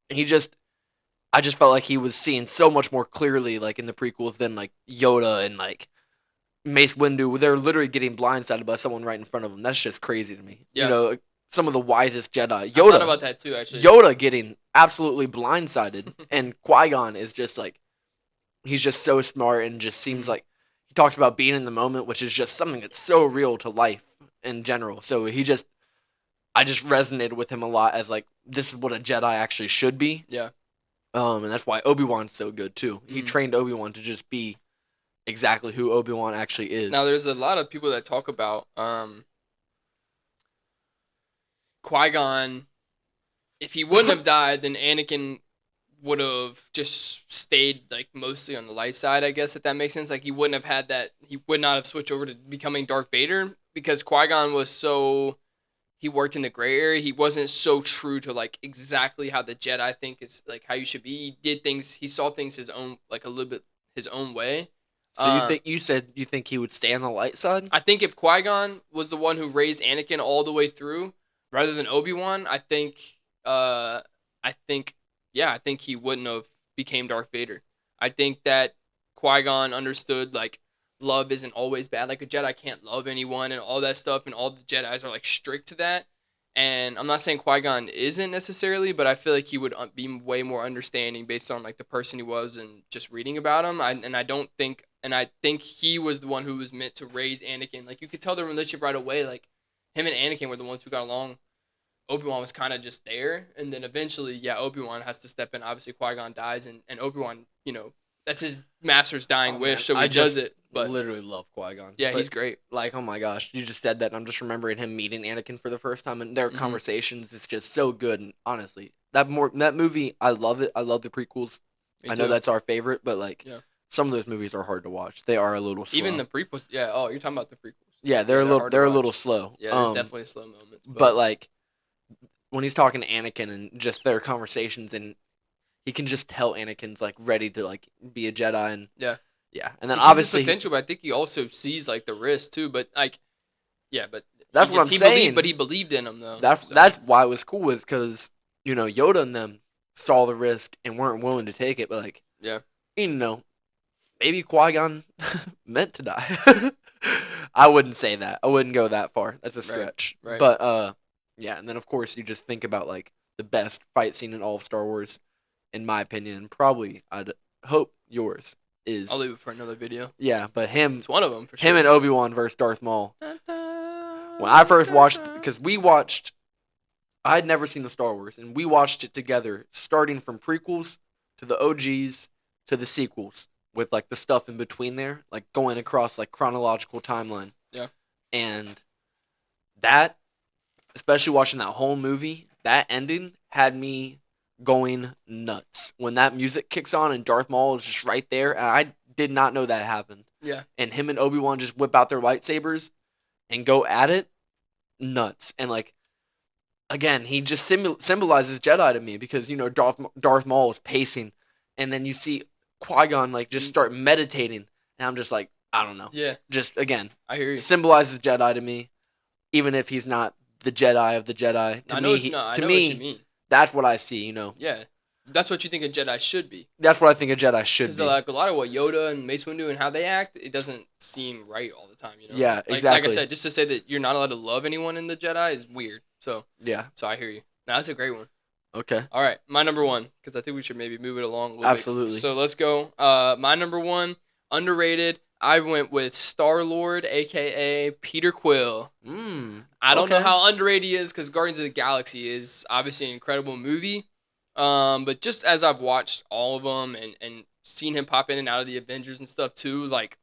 he just I just felt like he was seen so much more clearly like in the prequels than like Yoda and like Mace Windu. They're literally getting blindsided by someone right in front of them. That's just crazy to me. You Yeah, know, like, some of the wisest Jedi. I thought about that too. Actually, Yoda getting absolutely blindsided, and Qui Gon is just like he's just so smart and just seems Mhm. like he talks about being in the moment, which is just something that's so real to life in general. So I just resonated with him a lot as like this is what a Jedi actually should be. Yeah. And that's why Obi-Wan's so good too. He Mhm. trained Obi-Wan to just be exactly who Obi-Wan actually Now, is. there's a lot of people that talk about Qui Gon. If he wouldn't have died, then Anakin would have just stayed like mostly on the light side, I guess, if that makes sense. Like he wouldn't have had that. He would not have switched over to becoming Darth Vader because Qui Gon was so. He worked in the gray area. He wasn't so true to like exactly how the Jedi think is like how you should be. He did things. He saw things his own like a little bit his own way. So Uh, you said you think he would stay on the light side? I think if Qui Gon was the one who raised Anakin all the way through, rather than Obi Wan, uh, I think, yeah, I think he wouldn't have became Darth Vader. I think that Qui Gon understood like love isn't always bad. Like a Jedi can't love anyone and all that stuff, and all the Jedi's are like strict to that. And I'm not saying Qui Gon isn't necessarily, but I feel like he would be way more understanding based on like the person he was and just reading about him. I think he was the one who was meant to raise Anakin. Like you could tell the relationship right away. Like him and Anakin were the ones who got along. Obi-Wan was kind of just there, and then eventually, yeah, Obi-Wan has to step in. Obviously, Qui-Gon dies, and Obi-Wan, that's his master's dying Oh wish, man, so I he does just it. But literally love Qui Gon. yeah, But he's great. like, oh my gosh, you just said that, and I'm just remembering him meeting Anakin for the first time, and their Hmm. conversations is just so good. And honestly, that movie, I love it. I love the prequels. Me I know too. that's our favorite, but like, Yeah. some of those movies are hard to watch. They are a little Even slow. the prequels. Yeah. Oh, you're talking about the prequels. Yeah, Yeah, they're hard to they're a little watch. slow. Yeah, there's definitely slow moments, but But like when he's talking to Anakin and just their conversations, and he can just tell Anakin's like ready to like be a Jedi, and yeah, yeah, and then he sees his obviously potential, but I think he also sees like the risk too. But like, yeah, but that's what I'm he saying. believed in him though. So That's why it was cool, is because Yoda and them saw the risk and weren't willing to take it, but like yeah, you know maybe Qui Gon meant to die. I wouldn't say that. I wouldn't go that far. That's a right, stretch. right. But yeah, and then of course you just think about like the best fight scene in all of Star Wars, in my opinion, and probably I'd hope yours I'll is leave it for another video. yeah, but It's one of them for him sure. and Obi-Wan versus Darth Maul. Dun, When I dun, first dun, watched, dun. because we watched, I'd never seen the Star Wars, and we watched it together, starting from prequels to the OGs to the sequels, with like the stuff in between there, like going across like chronological timeline. Yeah. And that, especially watching that whole movie, that ending had me going nuts. When that music kicks on and Darth Maul is just right there, and I did not know that happened. Yeah. And him and Obi-Wan just whip out their lightsabers and go at it, nuts. And like again, he just symbolizes Jedi to me, because Darth Maul is pacing, and then you see Qui Gon like just start meditating, and I'm just like, I don't know, Yeah. just again I hear you. symbolizes Jedi to me, even if he's not the Jedi of the Jedi. To I know me, it's no, I to know what you me, mean. that's what I see. Yeah. That's what you think a Jedi should be. That's what I think a Jedi should Because be. like a lot of what Yoda and Mace Windu and how they act, it doesn't seem right all the time. Yeah, Like I exactly. said, just to say that you're not allowed to love anyone in the Jedi is weird. Yeah. So I hear you. Now that's a great one. Okay. All right, my number one, because I think we should maybe move it along a little Absolutely. bit. So let's go. My number one, underrated. I went with Star Lord, aka Peter Quill. I don't know Okay. how underrated he is because Guardians of the Galaxy is obviously an incredible movie. But just as I've watched all of them and seen him pop in and out of the Avengers and stuff too, like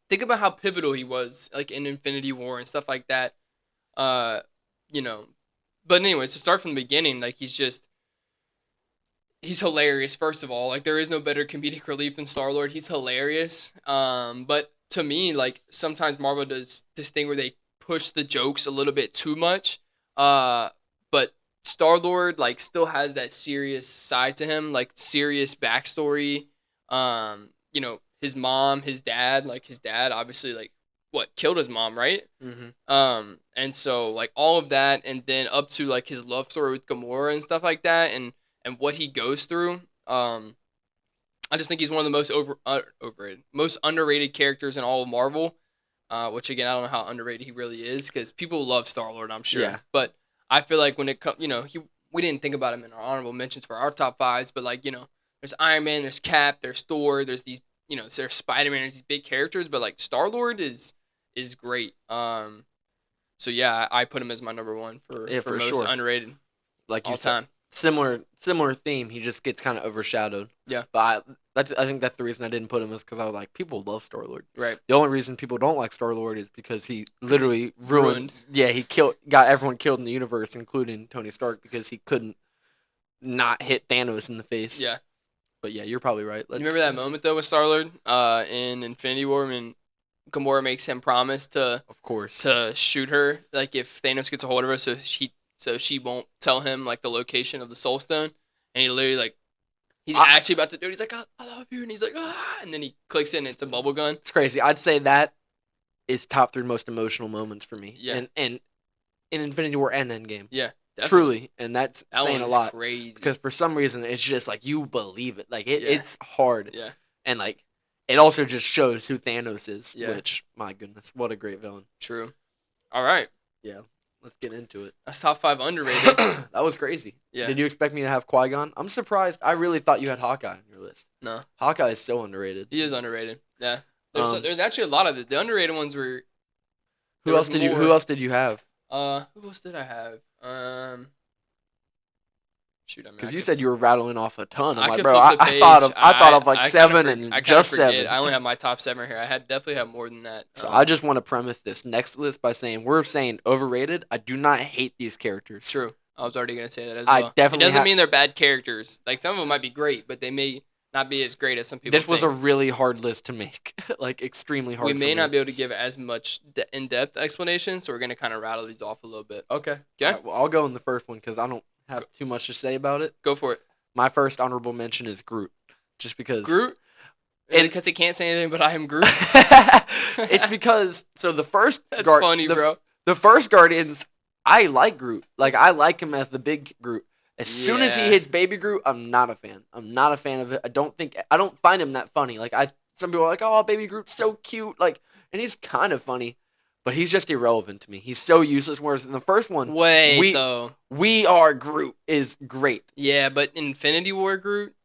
think about how pivotal he was, like in Infinity War and stuff like that. Uh, you know. But anyways, to start from the beginning, like he's hilarious. First of all, like there is no better comedic relief than Star Lord. He's hilarious. But to me, like sometimes Marvel does this thing where they push the jokes a little bit too much. But Star-Lord like still has that serious side to him, like serious backstory. His mom, his dad, like his dad obviously like what killed his mom, right? Mm-hmm. And so like all of that, and then up to like his love story with Gamora and stuff like that, and what he goes through. I just think he's one of the most overrated, most underrated characters in all of Marvel. Which again, I don't know how underrated he really is because people love Star Lord, I'm sure. Yeah. But I feel like when it comes, we didn't think about him in our honorable mentions for our top fives, but like there's Iron Man, there's Cap, there's Thor, there's these, there's Spider Man, these big characters, but like Star Lord is great. So yeah, I put him as my number one for For most sure. underrated Like you all said, time. similar theme. He just gets kind of overshadowed. Yeah. But I think that's the reason I didn't put him is because I was like, people love Star Lord. Right. The only reason people don't like Star Lord is because he literally ruined. ruined. Yeah, he got everyone killed in the universe, including Tony Stark, because he couldn't not hit Thanos in the face. Yeah. But yeah, you're probably right. You remember that moment though with Star Lord in Infinity War when Gamora makes him promise to Of course. to shoot her, like if Thanos gets a hold of her, so she won't tell him like the location of the Soul Stone, and he literally like he's actually about to do it. He's like, I love you, and he's like, and then he clicks it, and it's a bubble gun. It's crazy. I'd say that is top 3 most emotional moments for me. Yeah. And in Infinity War and Endgame. Yeah. Definitely. Truly, and that's that saying one a lot. Crazy. Because for some reason, it's just like you believe it. Like Yeah. it's hard. Yeah. And like it also just shows who Thanos is. Yeah. Which, my goodness, what a great villain. True. All right. Yeah. Let's get into it. That's top 5 underrated. That was crazy. Yeah. Did you expect me to have Qui-Gon? I'm surprised. I really thought you had Hawkeye on your list. No. Hawkeye is so underrated. He is underrated. Yeah. There's actually a lot of the underrated ones were. Who else did you have? Who else did I have? Shoot, I mean, Because you said you were rattling off a ton. I'm I like, could bro, flip the I thought of like I 7 kinda and I kinda just forget. 7. I only have my top 7 here. I definitely have more than that. So I just want to premise this next list by saying we're saying overrated. I do not hate these characters. True. I was already gonna say that as I well. definitely It doesn't mean they're bad characters. Like some of them might be great, but they may not be as great as some people. This was a really hard list to make, like extremely hard. We may not be able to give as much in-depth explanation, so we're gonna kind of rattle these off a little bit. Okay. Yeah. Right, well, I'll go in the first one because I don't have too much to say about it. Go for it. My first honorable mention is Groot, just because. Groot. Because he can't say anything, but I am Groot. It's because the first. That's funny, bro. The first Guardians, I like Groot. Like I like him as the big Groot. As soon as he hits Baby Groot, I'm not a fan. I'm not a fan of it. I don't find him that funny. Like some people are like, oh, Baby Groot's so cute. Like, and he's kind of funny, but he's just irrelevant to me. He's so useless. Whereas in the first one, We Are Groot is great. Yeah, but Infinity War Groot.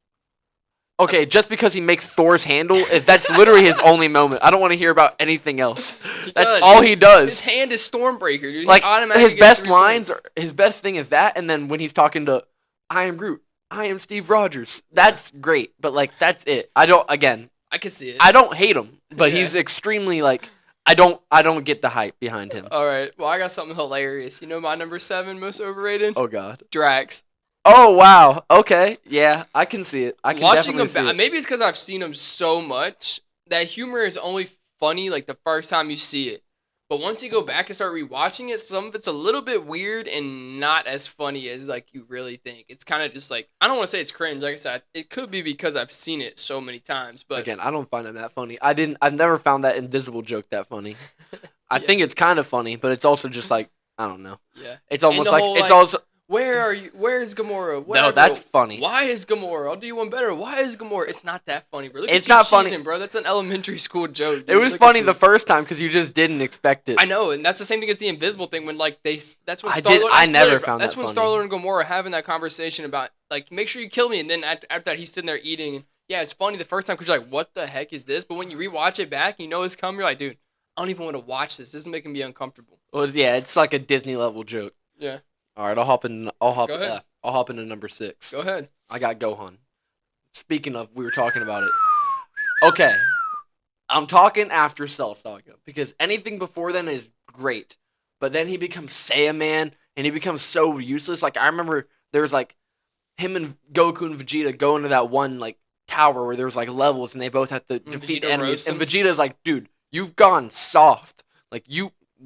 Okay, just because he makes Thor's handle, that's literally his only moment. I don't want to hear about anything else. That's all he does. His hand is Stormbreaker, dude. Like his best lines, his best thing is that, and then when he's talking to, I am Groot, I am Steve Rogers. That's great, but like that's it. I can see it. I don't hate him, but he's extremely like I don't get the hype behind him. All right, well I got something hilarious. You know my number 7 most overrated? Oh God, Drax. Oh wow. Okay. Yeah, I can see it. I can Watching him see it. maybe it's because I've seen him so much that humor is only funny like the first time you see it. But once you go back and start rewatching it, some of it's a little bit weird and not as funny as like you really think. It's kind of just like I don't want to say it's cringe. Like I said, it could be because I've seen it so many times. But again, I don't find it that funny. I've never found that invisible joke that funny. I think it's kind of funny, but it's also just like I don't know. Yeah. It's almost like it's like, also. Where are you? Where is Gamora? No, that's funny. Why is Gamora? I'll do you one better. Why is Gamora? It's not that funny, bro. It's not funny, bro. That's an elementary school joke. Dude. It was funny the first time because you just didn't expect it. I know, and that's the same thing as the invisible thing. When like that's when I never found that funny. That's when Star-Lord and Gamora are having that conversation about like make sure you kill me, and then after that he's sitting there eating. And, yeah, it's funny the first time because you're like, what the heck is this? But when you rewatch it back, you know it's coming. You're like, dude, I don't even want to watch this. This is making me uncomfortable. Well, yeah, it's like a Disney level joke. Yeah. All right, I'll hop into number 6. Go ahead. I got Gohan. Speaking of, we were talking about it. Okay, I'm talking after Cell Saga because anything before then is great, but then he becomes Saiyaman and he becomes so useless. Like I remember there was like him and Goku and Vegeta go into that one like tower where there was like levels and they both have to defeat enemies. And Vegeta's like, dude, you've gone soft. Like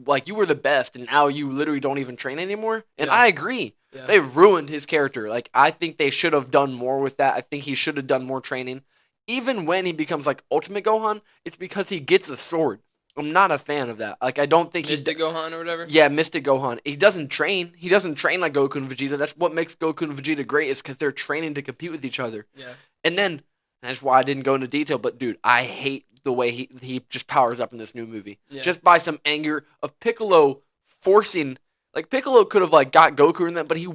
like you were the best, and now you literally don't even train anymore. And Yeah. I agree. Yeah. They've ruined his character. Like I think they should have done more with that. I think he should have done more training. Even when he becomes like Ultimate Gohan, it's because he gets a sword. I'm not a fan of that. Like I don't think Mystic Gohan or whatever. yeah, Mystic Gohan. He doesn't train. He doesn't train like Goku and Vegeta. That's what makes Goku and Vegeta great is because they're training to compete with each other. Yeah. And then that's why I didn't go into detail. But dude, I hate the way he just powers up in this new movie. Yeah. Just by some anger of Piccolo forcing. Like Piccolo could have like got Goku in that, but he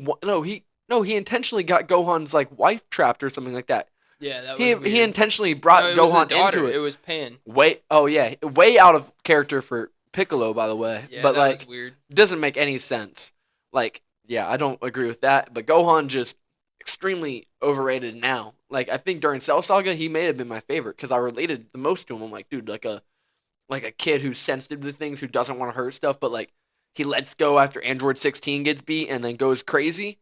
intentionally got Gohan's like wife trapped or something like that. Yeah, that was He weird. intentionally brought No, it was the Gohan daughter. into it. It was Pan. Way out of character for Piccolo, by the way. Yeah, but that like was weird. doesn't make any sense. Like, yeah, I don't agree with that. But Gohan just extremely overrated now. Like, I think during Cell Saga, he may have been my favorite because I related the most to him. I'm like, dude, like a kid who's sensitive to things, who doesn't want to hurt stuff, but like he lets go after Android 16 gets beat and then goes crazy.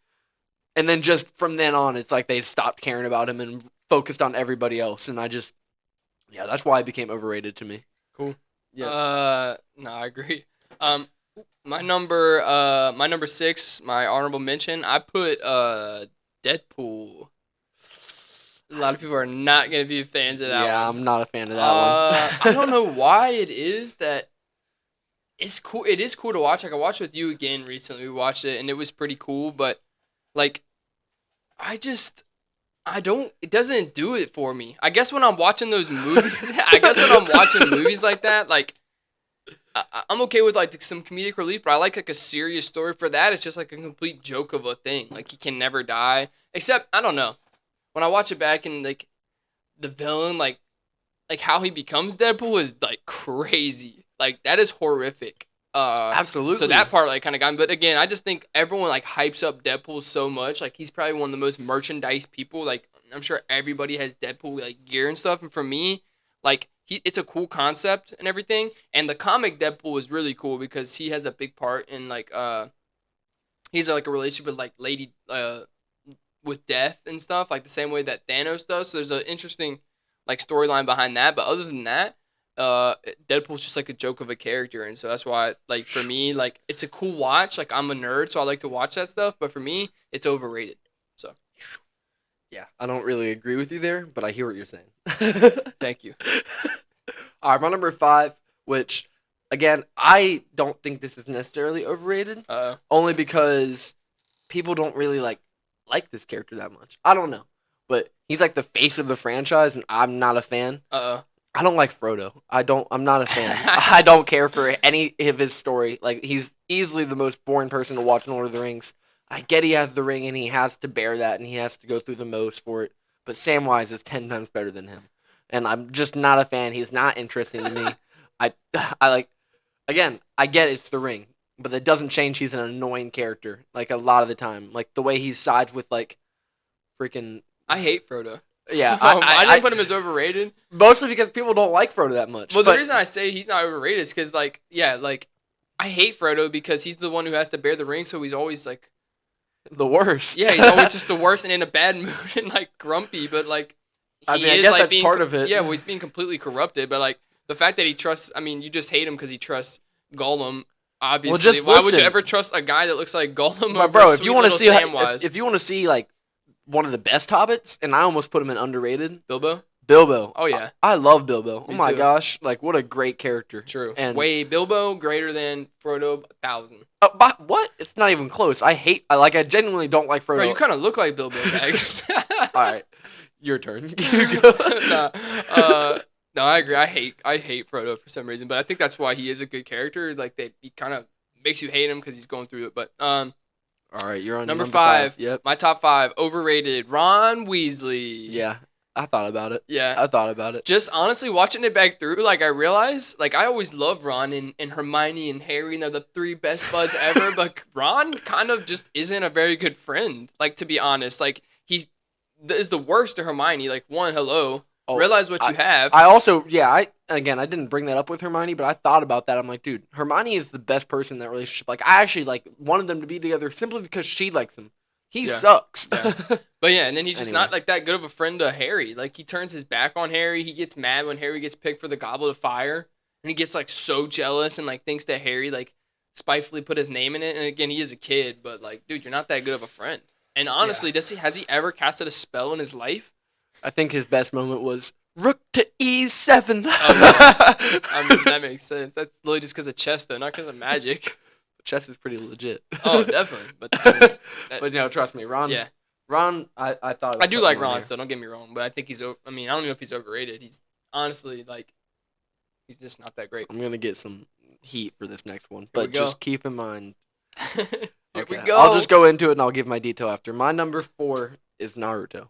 And then just from then on, it's like they stopped caring about him and focused on everybody else. And yeah, that's why it became overrated to me. Cool. Yeah. No, I agree. My number 6, my honorable mention, I put Deadpool. A lot of people are not gonna be fans of that Yeah, one. I'm not a fan of that one. I don't know why it is that it's cool. It is cool to watch. Like I watched with you again recently. We watched it and it was pretty cool, but like I don't. It doesn't do it for me. I guess when I'm watching those movies, I guess when I'm watching movies like that, like I'm okay with like some comedic relief, but I like a serious story. For that, it's just like a complete joke of a thing. Like he can never die, except I don't know. When I watch it back and like the villain, like how he becomes Deadpool is like crazy. Like that is horrific. Absolutely. So that part like kind of got me. But again, I just think everyone like hypes up Deadpool so much. Like he's probably one of the most merchandise people. Like I'm sure everybody has Deadpool like gear and stuff. And for me, like it's a cool concept and everything. And the comic Deadpool is really cool because he has a big part in like he's like a relationship with like Lady with Death and stuff, like the same way that Thanos does. So there's an interesting like storyline behind that. But other than that, Deadpool's just like a joke of a character, and so that's why like for me like it's a cool watch. Like I'm a nerd, so I like to watch that stuff. But for me, it's overrated. So yeah, I don't really agree with you there, but I hear what you're saying. thank you. All right, my number 5, which again I don't think this is necessarily overrated, only because people don't really like this character that much. I don't know, but he's like the face of the franchise, and I'm not a fan. I don't like Frodo. I'm not a fan. I don't care for any of his story. Like he's easily the most boring person to watch in Lord of the Rings. I get he has the ring and he has to bear that and he has to go through the most for it. But Samwise is 10 times better than him, and I'm just not a fan. He's not interesting to me. I like again. I get it's the ring, but that doesn't change. He's an annoying character. Like a lot of the time, like the way he sides with like freaking. I hate Frodo. Yeah, So, I didn't put him as overrated. Mostly because people don't like Frodo that much. Well, the reason I say he's not overrated is because, like, yeah, like, I hate Frodo because he's the one who has to bear the ring, so he's always, like... the worst. Yeah, he's always just the worst and in a bad mood and, like, grumpy, but, like, I guess like, that's part of it. Yeah, well, he's being completely corrupted, but, like, the fact that he trusts... I mean, you just hate him because he trusts Gollum, obviously. Well, Why would you ever trust a guy that looks like Gollum over bro, if you want to see... Samwise? If you want to see, like, one of the best hobbits, and I almost put him in underrated. Bilbo? Oh yeah, I love Bilbo. Me oh my too. Gosh, like what a great character. True. And Bilbo greater than Frodo 1,000. But what? It's not even close. I genuinely don't like Frodo. Bro, you kind of look like Bilbo. All right, your turn. No, I agree. I hate Frodo for some reason, but I think that's why he is a good character. Like he kind of makes you hate him because he's going through it. But all right, you're on number 5. Yep. My top 5 overrated. Ron Weasley. Yeah, I thought about it. Yeah, I thought about it. Just honestly watching it back through, like I realized, like I always loved Ron and Hermione and Harry, and they're the 3 best buds ever. But Ron kind of just isn't a very good friend. Like to be honest, like he is the worst to Hermione. Like hello. Realize what you have. I also, I didn't bring that up with Hermione, but I thought about that. I'm like, dude, Hermione is the best person in that relationship. Like, I actually wanted them to be together simply because she likes him. He sucks. Yeah. But yeah, and then he's just not like that good of a friend to Harry. Like he turns his back on Harry. He gets mad when Harry gets picked for the Goblet of Fire. and he gets like so jealous and like thinks that Harry like spitefully put his name in it. And again, he is a kid, but like, dude, you're not that good of a friend. And Yeah. honestly, has he ever casted a spell in his life? I think his best moment was Rook to E7. Oh yeah, I mean that makes sense. That's literally just because of chess, though, not because of magic. Chess is pretty legit. Oh, definitely. But I mean, that, But trust me, yeah, Ron. I thought I about do putting him like on Ron. here. So don't get me wrong, but I think I mean, I don't know if he's overrated. He's honestly like, he's just not that great. I'm gonna get some heat for this next one, Here we but go. just keep in mind. Here we Okay, go. I'll just go into it and I'll give my detail after. My number 4 is Naruto,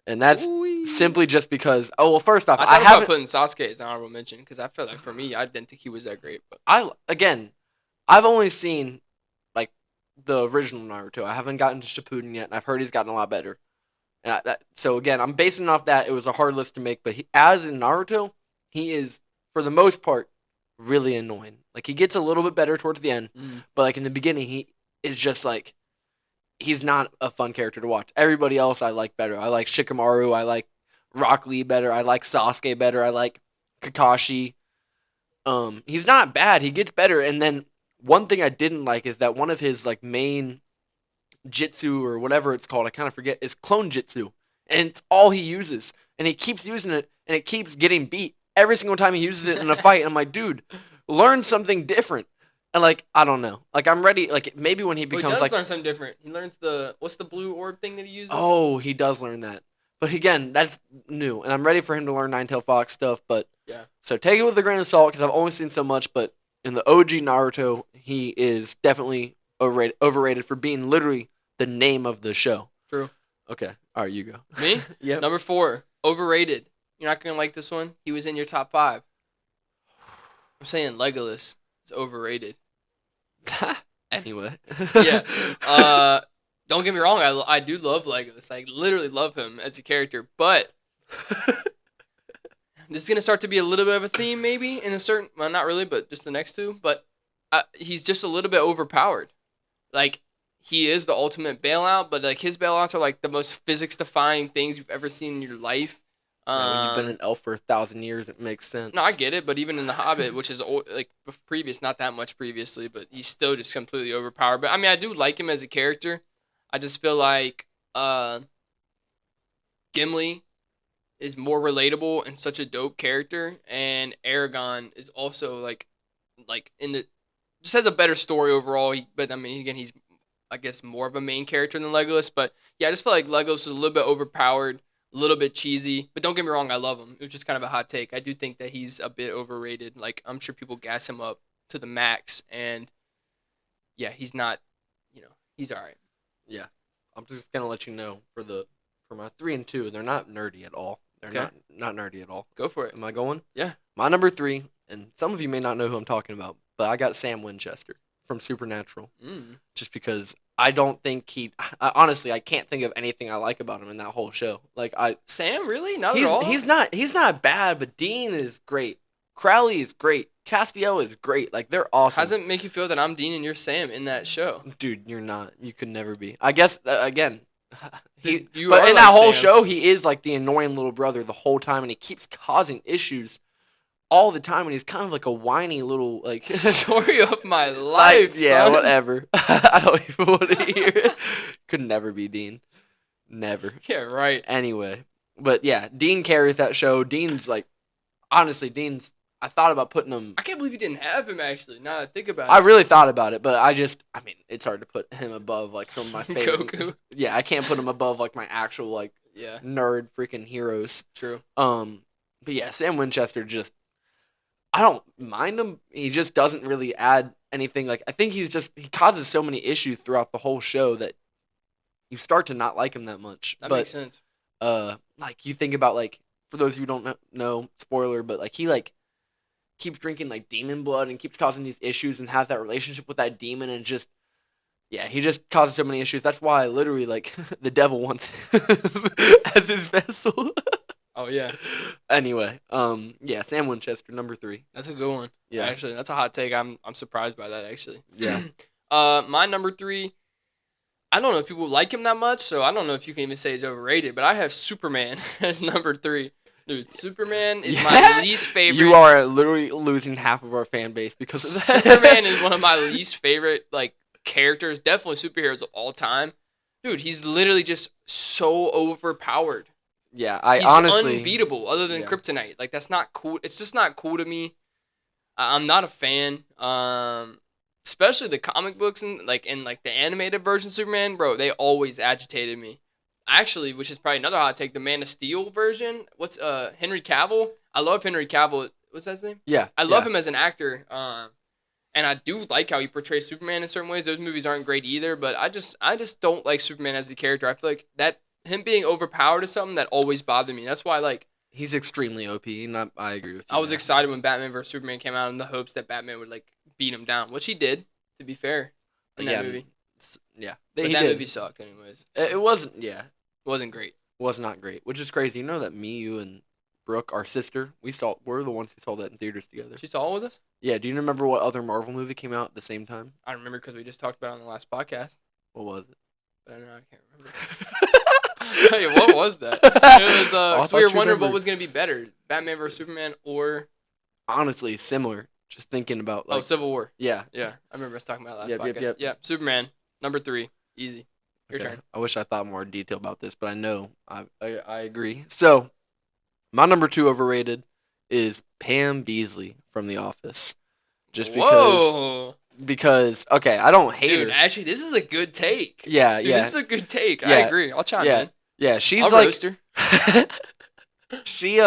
and that's Ooh-wee. simply just because. Oh well, first off, I I thought about haven't. putting Sasuke as an honorable mention because I feel like for me, I didn't think he was that great. But I've only seen like the original Naruto. I haven't gotten to Shippuden yet, and I've heard he's gotten a lot better. So again, I'm basing it off that. It was a hard list to make, but as in Naruto, he is for the most part really annoying. Like he gets a little bit better towards the end, but like in the beginning, he is just like he's not a fun character to watch. Everybody else I like better. I like Shikamaru. I like Rock Lee better. I like Sasuke better. I like Kakashi. He's not bad. He gets better. And then one thing I didn't like is that one of his like main jitsu or whatever it's called, I kind of forget, is clone jitsu. And it's all he uses. And he keeps using it and it keeps getting beat every single time he uses it in a fight. And I'm like, dude, learn something different. And like, I don't know. Like I'm ready, like maybe when he well, he becomes does like learn something different. He learns what's the blue orb thing that he uses? oh, he does learn that. But again, that's new. And I'm ready for him to learn Nine Tail Fox stuff, but Yeah. so take it with a grain of salt because I've only seen so much, but in the OG Naruto, he is definitely overrated for being literally the name of the show. True. Okay. All right, you go. Me? Yep. Number 4, overrated. You're not gonna like this one. He was in your top 5. I'm saying Legolas is overrated. Anyway. Yeah. Don't get me wrong. I do love Legolas. I literally love him as a character. But this is gonna start to be a little bit of a theme, maybe in a certain. Well, not really, but just the next two. But he's just a little bit overpowered. Like he is the ultimate bailout, but like his bailouts are like the most physics-defying things you've ever seen in your life. Yeah, when you've been an elf for 1,000 years, it makes sense. No, I get it, but even in The Hobbit, which is like previous, not that much previously, but he's still just completely overpowered. But I mean, I do like him as a character. I just feel like Gimli is more relatable and such a dope character, and Aragon is also like in the just has a better story overall. But I mean, again, he's I guess more of a main character than Legolas. But yeah, I just feel like Legolas is a little bit overpowered, a little bit cheesy. But don't get me wrong, I love him. It was just kind of a hot take. I do think that he's a bit overrated. Like I'm sure people gas him up to the max, and yeah, he's not. He's all right. Yeah. I'm just gonna let you know for my 3 and 2, they're not nerdy at all. They're Okay. not nerdy at all. Go for it. Am I going? Yeah. My number 3, and some of you may not know who I'm talking about, but I got Sam Winchester from Supernatural. Just because I don't think honestly, I can't think of anything I like about him in that whole show. Like Sam, really? Not at all? he's not bad, but Dean is great. Crowley is great. Castiel is great. Like they're awesome. How does it make you feel that I'm Dean and you're Sam in that show? Dude, you're not. You could never be. I guess again, Dude, you but are in like that whole Sam. show, he is like the annoying little brother the whole time, and he keeps causing issues all the time, and he's kind of like a whiny little like Story of my life, yeah, son. whatever. I don't even want to hear it. Could never be Dean. Never. Yeah, right. Anyway, but yeah, Dean carries that show. Dean's like, honestly, I thought about putting him. I can't believe you didn't have him, actually, now that I think about I it. really thought about it, but I mean, it's hard to put him above like some of my favorite. Goku. Yeah, I can't put him above like my actual like Yeah, nerd freaking heroes. true. But yeah, Sam Winchester just, I don't mind him. He just doesn't really add anything. Like I think he causes so many issues throughout the whole show that you start to not like him that much. That but makes sense. like you think about like for those who don't know, spoiler, but like he like keeps drinking like demon blood and keeps causing these issues and has that relationship with that demon and just yeah, he just causes so many issues. That's why literally like the devil wants him as his vessel. Oh, yeah. Anyway, yeah, Sam Winchester, number 3. That's a good one. Yeah. Actually, that's a hot take. I'm surprised by that, actually. Yeah. My number 3, I don't know if people like him that much, so I don't know if you can even say he's overrated, but I have Superman as number 3. Dude, Superman is my Yeah. least favorite. You are literally losing half of our fan base because of that. Superman is one of my least favorite like characters, definitely superheroes of all time. Dude, he's literally just so overpowered. Yeah, I He's honestly. unbeatable other than Yeah. kryptonite. Like that's not cool. It's just not cool to me. I'm not a fan. Especially the comic books and like the animated version of Superman, bro. They always agitated me. Actually, which is probably another hot take, the Man of Steel version. What's Henry Cavill? I love Henry Cavill. What's that his name? Yeah. I love Yeah. him as an actor. And I do like how he portrays Superman in certain ways. Those movies aren't great either, but I just don't like Superman as the character. I feel like that him being overpowered is something that always bothered me. That's why like He's extremely OP, and I agree with I you was there. excited when Batman vs Superman came out in the hopes that Batman would like beat him down, which he did. To be fair, in that Again, movie, yeah, but he that did. movie sucked anyways. It So, wasn't. Yeah, wasn't great. was not great, which is crazy. You know that me, you, and Brooke, our sister, we're the ones who saw that in theaters together. She saw it with us. Yeah. Do you remember what other Marvel movie came out at the same time? I remember because we just talked about it on the last podcast, What was it? but I know I can't remember. Hey, what was that? It was Oh, I because thought we were you wondering what remembered. was gonna be better, Batman vs Superman or Honestly, similar. Just thinking about like. Civil War. Yeah. Yeah, I remember us talking about it last Yep, yep, podcast. yep. Yeah, Superman number 3, easy. Your Okay. turn. I wish I thought more detail about this, but I know I agree. So my number 2 overrated is Pam Beasley from The Office. Just Whoa, because okay, I don't hate dude! her. Actually, this is a good take. Yeah, Dude, yeah, this is a good take. I yeah, agree. I'll chime yeah, in. yeah. She's I'll like roast her. she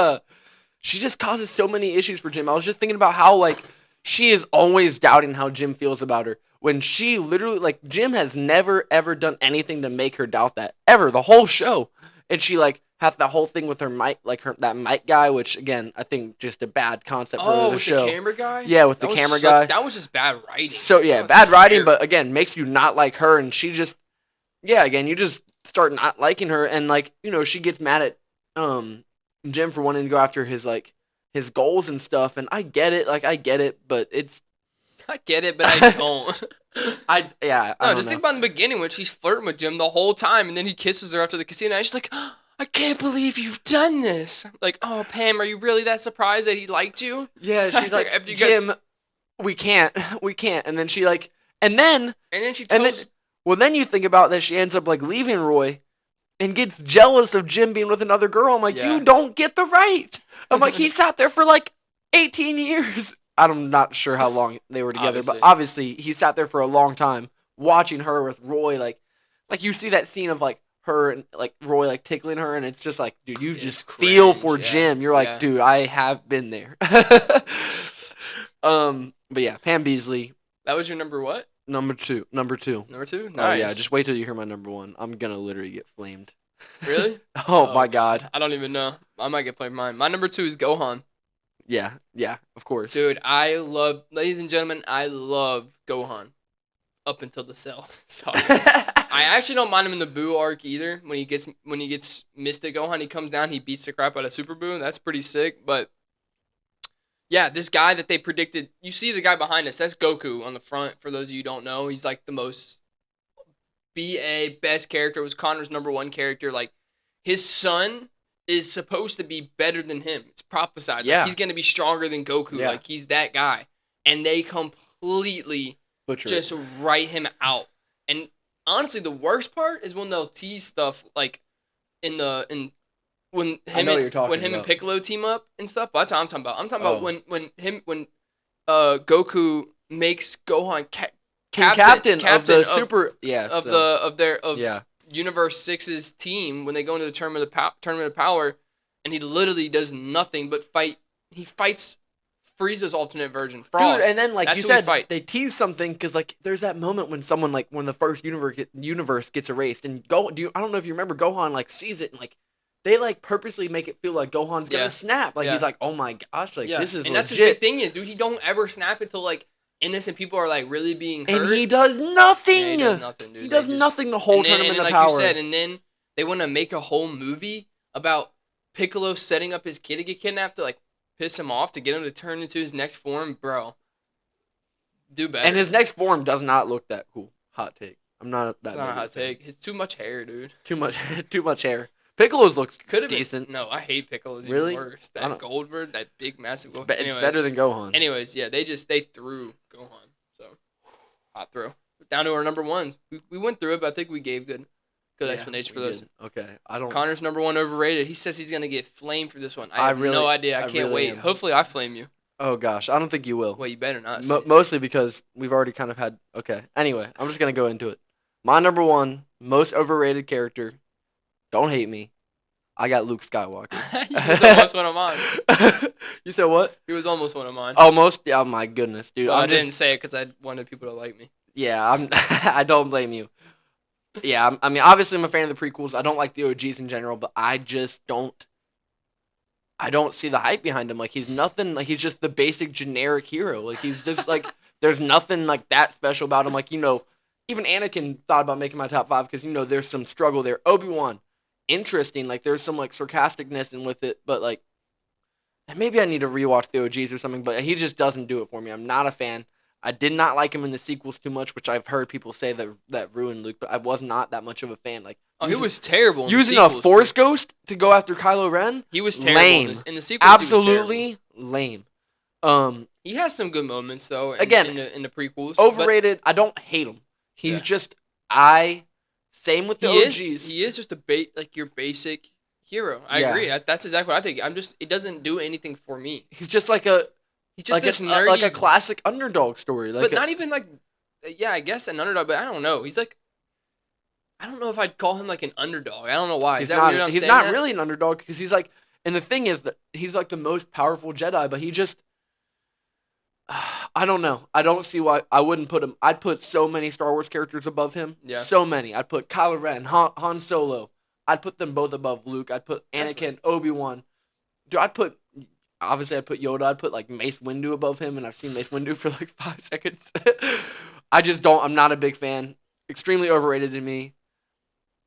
she just causes so many issues for Jim. I was just thinking about how like she is always doubting how Jim feels about her when she literally like Jim has never ever done anything to make her doubt that ever the whole show, and she like has that whole thing with her Mike like her that Mike guy, which again I think just a bad concept for Oh, the with show. the camera guy. Yeah, with the That was camera guy. That was just bad writing. So yeah, That was bad writing, terrible. but again makes you not like her, and she just yeah again you just start not liking her, and like you know she gets mad at Jim for wanting to go after his like his goals and stuff, and I get it, but it's I get it, but I don't. I No, don't just know. think about in the beginning when she's flirting with Jim the whole time, and then he kisses her after the casino, and she's like, "I can't believe you've done this." Like, oh, Pam, are you really that surprised that he liked you? Yeah, she's like After you guys- Jim, we can't, and then she like, and then and then she and then tells, well then you think about that she ends up like leaving Roy, and gets jealous of Jim being with another girl. I'm like, Yeah. you don't get the right. I'm like, he sat there for like 18 years. I'm not sure how long they were together, but obviously he sat there for a long time watching her with Roy. Like you see that scene of like her and like Roy like tickling her, and it's just like, dude, you It's just feel for cringe, yeah. Jim. You're like, Yeah. dude, I have been there. But yeah, Pam Beasley, that was your number what? number two. Number 2? Nice. Oh yeah, just wait till you hear my number 1. I'm gonna literally get flamed. Really? Oh my god. I don't even know. I might get played mine. My number 2 is Gohan. Yeah, of course. Dude, ladies and gentlemen, I love Gohan. Up until the cell. Sorry. I actually don't mind him in the Boo arc either. When he gets Mystic Gohan, he comes down, he beats the crap out of Super Boo. That's pretty sick. But yeah, this guy that they predicted, you see the guy behind us, that's Goku on the front. For those of you who don't know, he's like the most BA best character. It was Connor's number 1 character. Like his son is supposed to be better than him. It's prophesied. Yeah. Like, he's gonna be stronger than Goku. Yeah. Like he's that guy. And they completely Butcher just write him out. And honestly, the worst part is when they'll tease stuff like when I know what you're talking and about. Piccolo team up and stuff. But that's what I'm talking about. I'm talking about Oh. when Goku makes Gohan captain of the of super of Universe 6's team when they go into the tournament of power, and he literally does nothing but fight. He fights Frieza's alternate version, Frost. Dude, and then like That's you who he said, fights. they tease something because like there's that moment when someone like when the first universe gets erased, and I don't know if you remember, Gohan like sees it and like they like purposely make it feel like Gohan's gonna Yeah. snap. Like Yeah. he's like, oh my gosh, like Yeah, this is and legit. that's his big thing is, dude, he don't ever snap until like innocent people are like really being hurt. And he does nothing. Yeah, he does nothing, dude. He does They just- nothing the whole and then, tournament and of like power. you said, and then they want to make a whole movie about Piccolo setting up his kid to get kidnapped to like piss him off to get him to turn into his next form, bro. Do better. And his next form does not look that cool. Hot take. I'm not that. It's not a big of hot fan. take. It's too much hair, dude. Too much hair. Piccolo's looks Could have decent. been. No, I hate Piccolo's even Really? worse. I That don't. Goldberg, that big massive Gold. It's better than Gohan. Yeah, they threw Gohan. So hot throw. Down to our number ones. We went through it, but I think we gave good Yeah, explanation for we those. did. Okay, I don't. Connor's number one overrated. He says he's gonna get flamed for this one. I I have really, no idea. I I can't really wait. am. Hopefully, I flame you. Oh gosh, I don't think you will. Well, you better not say. Mostly because we've already kind of had. Okay. Anyway, I'm just gonna go into it. My number one most overrated character. Don't hate me. I got Luke Skywalker. He was almost one of mine. You said what? He was almost one of mine. Almost. Yeah. Oh my goodness, dude. But I just, didn't say it because I wanted people to like me. Yeah. I don't blame you. Yeah. I mean, obviously, I'm a fan of the prequels. I don't like the OGs in general, but I just don't. I don't see the hype behind him. Like he's nothing. Like he's just the basic generic hero. Like he's just like there's nothing like that special about him. Like even Anakin thought about making my top 5 because there's some struggle there. Obi-Wan, interesting. Like there's some like sarcasticness in with it, but like and maybe I need to rewatch the OGs or something. But he just doesn't do it for me. I'm not a fan. I did not like him in the sequels too much, which I've heard people say that ruined Luke. But I was not that much of a fan. Like he was terrible. In using the sequels, a Force Ghost to go after Kylo Ren. He was terrible. Lame. In the sequels, Absolutely lame. He has some good moments though. In the prequels, overrated. I don't hate him. He's just same with the OGs. He is just your basic hero. I agree. That's exactly what I think. It doesn't do anything for me. He's just like a this nerdy, like a classic underdog story. But not even like, yeah, I guess an underdog. But I don't know. He's like, I don't know if I'd call him like an underdog. I don't know why. Is that weird? I'm he's saying not that? really an underdog because he's like, and the thing is that he's like the most powerful Jedi, but he just. I don't know. I don't see why I wouldn't put him. I'd put so many Star Wars characters above him. Yeah. So many. I'd put Kylo Ren, Han Solo. I'd put them both above Luke. I'd put Anakin, Obi-Wan. Dude, I'd put Yoda. I'd put like Mace Windu above him, and I've seen Mace Windu for like 5 seconds. I just don't. I'm not a big fan. Extremely overrated to me.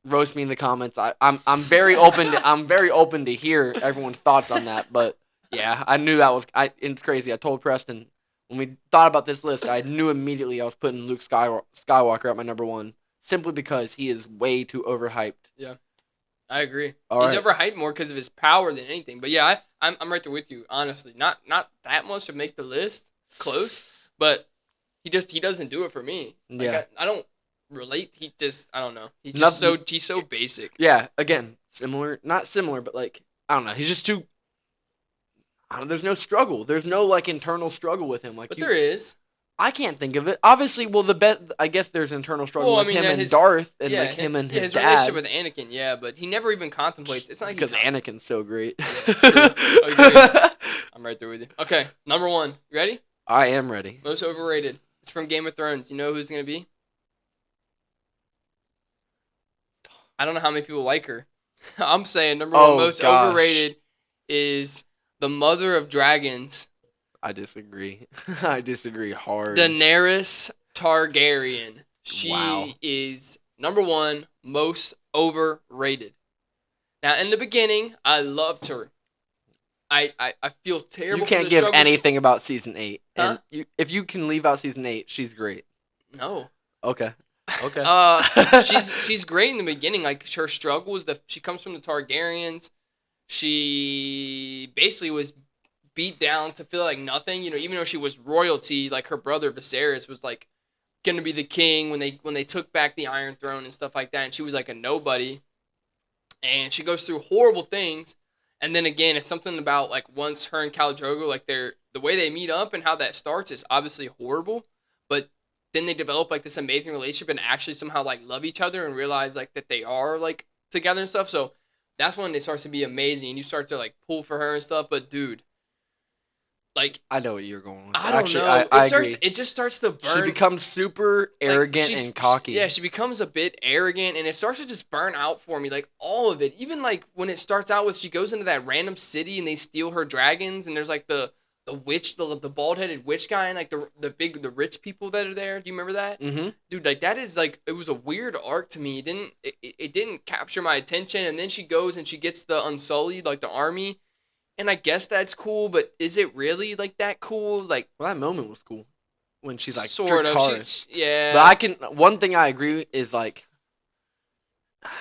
Roast me in the comments. I'm very open. I'm very open to hear everyone's thoughts on that. But yeah, I knew that was. It's crazy. I told Preston when we thought about this list. I knew immediately I was putting Luke Skywalker at my number one simply because he is way too overhyped. Yeah, I agree. All He's right. overhyped more because of his power than anything. But yeah, I'm right there with you. Honestly, not that much to make the list close, but he doesn't do it for me. Like, Yeah, I don't relate. I don't know. He's just he's so basic. yeah. Again, not similar, but like I don't know. He's just too. There's no struggle. There's no like internal struggle with him. Like, But there is. I can't think of it. Obviously, well, I guess there's internal struggle with him and Darth, and like him and his dad. Relationship with Anakin, yeah, but he never even contemplates. It's not like because Anakin's so great. Yeah, true. I'm right there with you. Okay, number one. You ready? I am ready. Most overrated. It's from Game of Thrones. You know who's gonna be? I don't know how many people like her. I'm saying number one most overrated is the mother of dragons. I disagree. I disagree hard. Daenerys Targaryen. She is number one most overrated. Now, in the beginning, I loved her. I feel terrible. You can't for the give struggles. anything about season 8. Huh? And if you can leave out season 8, she's great. No. Okay. She's great in the beginning. Like her struggles. She comes from the Targaryens. She basically was beat down to feel like nothing. Even though she was royalty, like her brother Viserys was like gonna be the king when they took back the Iron Throne and stuff like that. And she was like a nobody. And she goes through horrible things. And then again, it's something about like once her and Khal Drogo, like the way they meet up and how that starts is obviously horrible. But then they develop like this amazing relationship and actually somehow like love each other and realize like that they are like together and stuff. So that's when it starts to be amazing and you start to like pull for her and stuff. But dude, like I know what you're going with. I don't know. It just starts to burn. She becomes super arrogant and cocky. She becomes a bit arrogant and it starts to just burn out for me. Like all of it. Even like when it starts out with she goes into that random city and they steal her dragons and there's like the witch, the bald-headed witch guy and like the rich people that are there. Do you remember that? Mm-hmm. Dude, like that is like it was a weird arc to me. It didn't capture my attention and then she goes and she gets the Unsullied, like the army. And I guess that's cool, but is it really like that cool? Like, well, that moment was cool when she's like sort of, yeah. But one thing I agree is like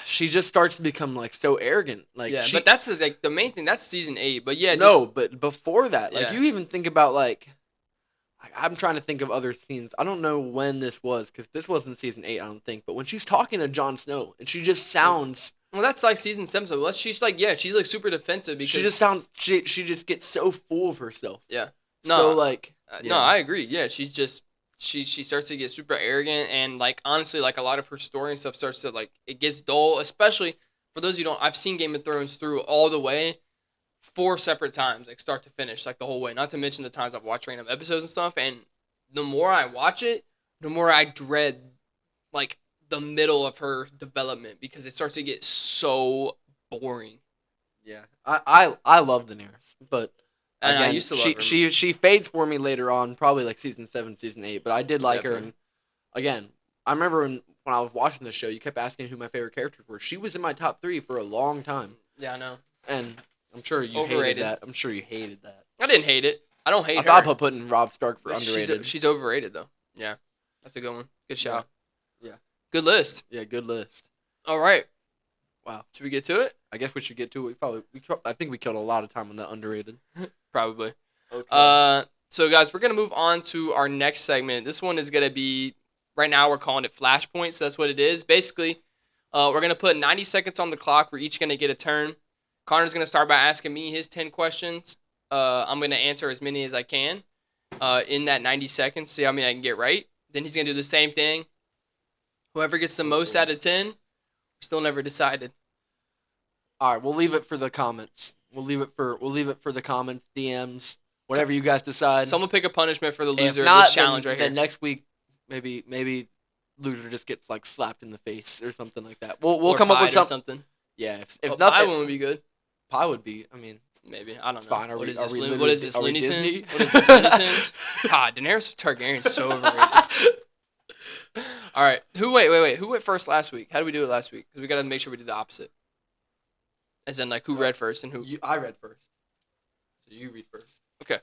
she just starts to become like so arrogant. Like Yeah, but she that's like the main thing. That's season 8. But yeah, no, just but before that, like yeah. you even think about like I'm trying to think of other scenes. I don't know when this was because this wasn't season 8. I don't think. But when she's talking to Jon Snow and she just Well, sounds, well, that's like season 7. So she's like, yeah, she's like super defensive she just because sounds, she just gets so full of herself. yeah, So no, like, no, yeah, I agree. Yeah, she's just she starts to get super arrogant and like honestly, like a lot of her story and stuff starts to like it gets dull. Especially for those who don't, I've seen Game of Thrones through all the way 4 separate times, like start to finish, like the whole way. Not to mention the times I've watched random episodes and stuff. And the more I watch it, the more I dread like the middle of her development because it starts to get so boring. yeah. I love Daenerys, but And I again, used to love her. she fades for me later on, probably like season 7, season 8. But I did like her, Definitely. and again, I remember when I was watching the show, you kept asking who my favorite characters were. She was in my top 3 for a long time, Yeah, I know. and I'm sure you hated Overrated. that. I'm sure you hated that. I didn't hate it. I don't I hate thought her. about putting Rob Stark for But underrated. she's overrated though. Yeah, that's a good one. Good Yeah, shout. yeah, Good list. yeah. Good list. All right. Wow. Should we get to it? I guess we should get to it. I think we killed a lot of time on that underrated. Probably. Okay. So guys, we're gonna move on to our next segment. This one is gonna be right now we're calling it Flashpoint. So that's what it is. Basically, we're gonna put 90 seconds on the clock. We're each gonna get a turn. Connor's gonna start by asking me his 10 questions. I'm gonna answer as many as I can in that 90 seconds. See how many I can get right. Then he's gonna do the same thing. Whoever gets the most out of 10, we still never decided. All right, we'll leave it for the comments. We'll leave it for the comments, DMs, whatever you guys decide. Someone pick a punishment for the If loser of not, this challenge right then here. next week maybe loser just gets like slapped in the face or something like that. We'll Or come up with pied or something. Yeah, if A not, pie one would be good. pie would be. I mean, Maybe. I don't it's know. fine. What is Are this? we What is this? are we Looney Tunes? Disney? What is this? Looney Tunes? God, Daenerys Targaryen is so overrated. All right. Wait. Who went first last week? How did we do it last week? Because we got to make sure we did the opposite. As in, like, who read first and who. I read first, so you read first. Okay.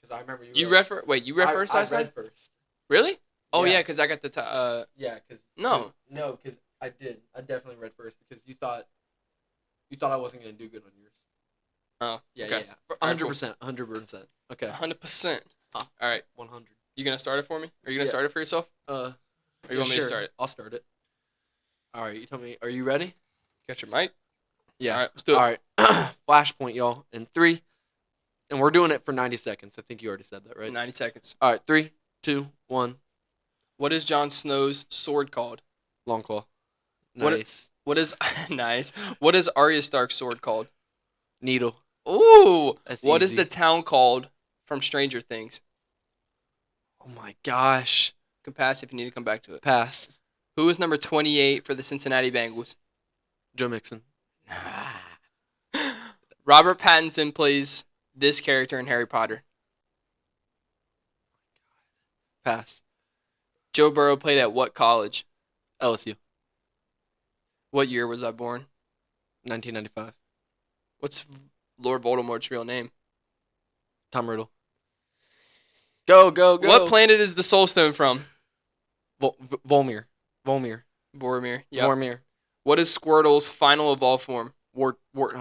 Because I remember You read first? Wait, you read first last I time? read first. Really? Oh, Yeah. yeah, because I got the. Yeah, because No. because I did. I definitely read first because you thought I wasn't gonna do good on yours. Oh, Yeah, okay. yeah. 100%, 100%. Okay. 100%. All right. 100. You going to start it for me? Are you going to Yeah. start it for yourself? Or you want me to start it? I'll start it. All right, you tell me. Are you ready? Got your mic? Yeah. All right, let's do it. All right. Flashpoint, y'all. In 3, and we're doing it for 90 seconds. I think you already said that, right? 90 seconds. All right. 3, 2, 1. What is Jon Snow's sword called? Longclaw. What- Nice. What is nice? What is Arya Stark's sword called? Needle. Ooh. That's What is easy. the town called from Stranger Things? Oh my gosh. You can pass if you need to come back to it. Pass. Who is number 28 for the Cincinnati Bengals? Joe Mixon. Robert Pattinson plays this character in Harry Potter. Pass. Joe Burrow played at what college? LSU. What year was I born? 1995. What's Lord Voldemort's real name? Tom Riddle. Go. What planet is the Soul Stone from? Volmir. Boromir. Yep. Vormir. What is Squirtle's final evolved form? Oh,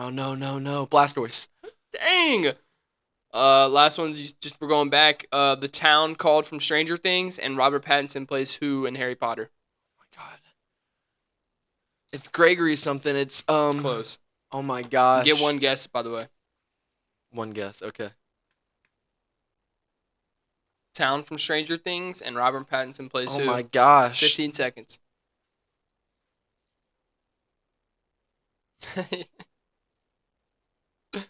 no. Blastoise. Dang! Last one's we're going back. The town called from Stranger Things, and Robert Pattinson plays who in Harry Potter? Oh my god. It's Gregory something. It's Close. Oh my gosh. Get one guess, by the way. One guess. Okay. Town from Stranger Things, and Robert Pattinson plays Oh who? my gosh. 15 seconds. Oh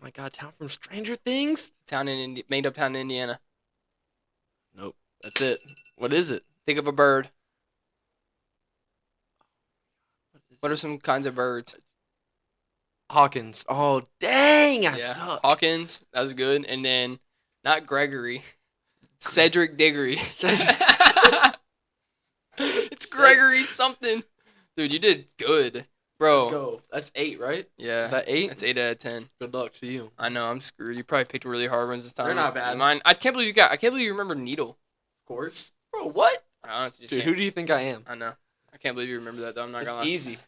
my god, town from Stranger Things? Made up town in Indiana. Nope. That's it. What is it? Think of a bird. What are this? some kinds of birds? Hawkins. Oh dang, I Yeah, suck. Hawkins. That was good. And then, not Gregory. Cedric Diggory. It's Gregory something. Dude, you did good. Bro. Let's go. That's 8, right? Yeah. Is that 8? That's 8 out of 10. Good luck to you. I know, I'm screwed. You probably picked really hard ones this time. They're not bad. Mine. I can't believe you remember Needle. Of course. Bro, what? I honestly just Dude, can't. who do you think I am? I know. I can't believe you remember that though. I'm not It's gonna lie. easy.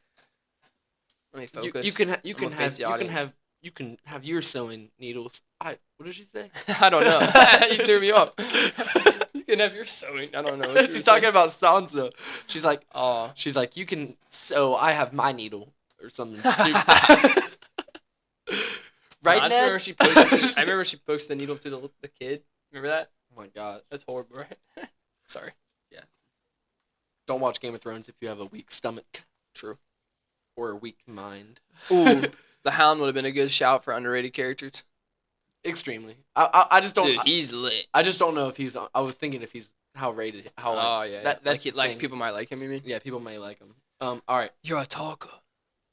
Let me You focus. you I'm can gonna face have the audience. you can have your sewing needles. What did she say? I don't know. You threw me She's off. You can have your sewing. I don't know what you were She's saying. talking about Sansa. She's like, Oh. you can sew. I have my needle or something stupid. No, Right, I just Ned? remember she posted. I remember she posted the needle to the kid. Remember that? Oh my god. That's horrible, right? Sorry. Yeah. Don't watch Game of Thrones if you have a weak stomach True. or a weak mind. Ooh, the Hound would have been a good shout for underrated characters. Extremely. I just don't. Dude, he's lit. I just don't know if he's. I was thinking if he's how rated. How like, Oh yeah. That's like the like thing. people might like him. You mean? Yeah, people may like him. All right. You're a talker.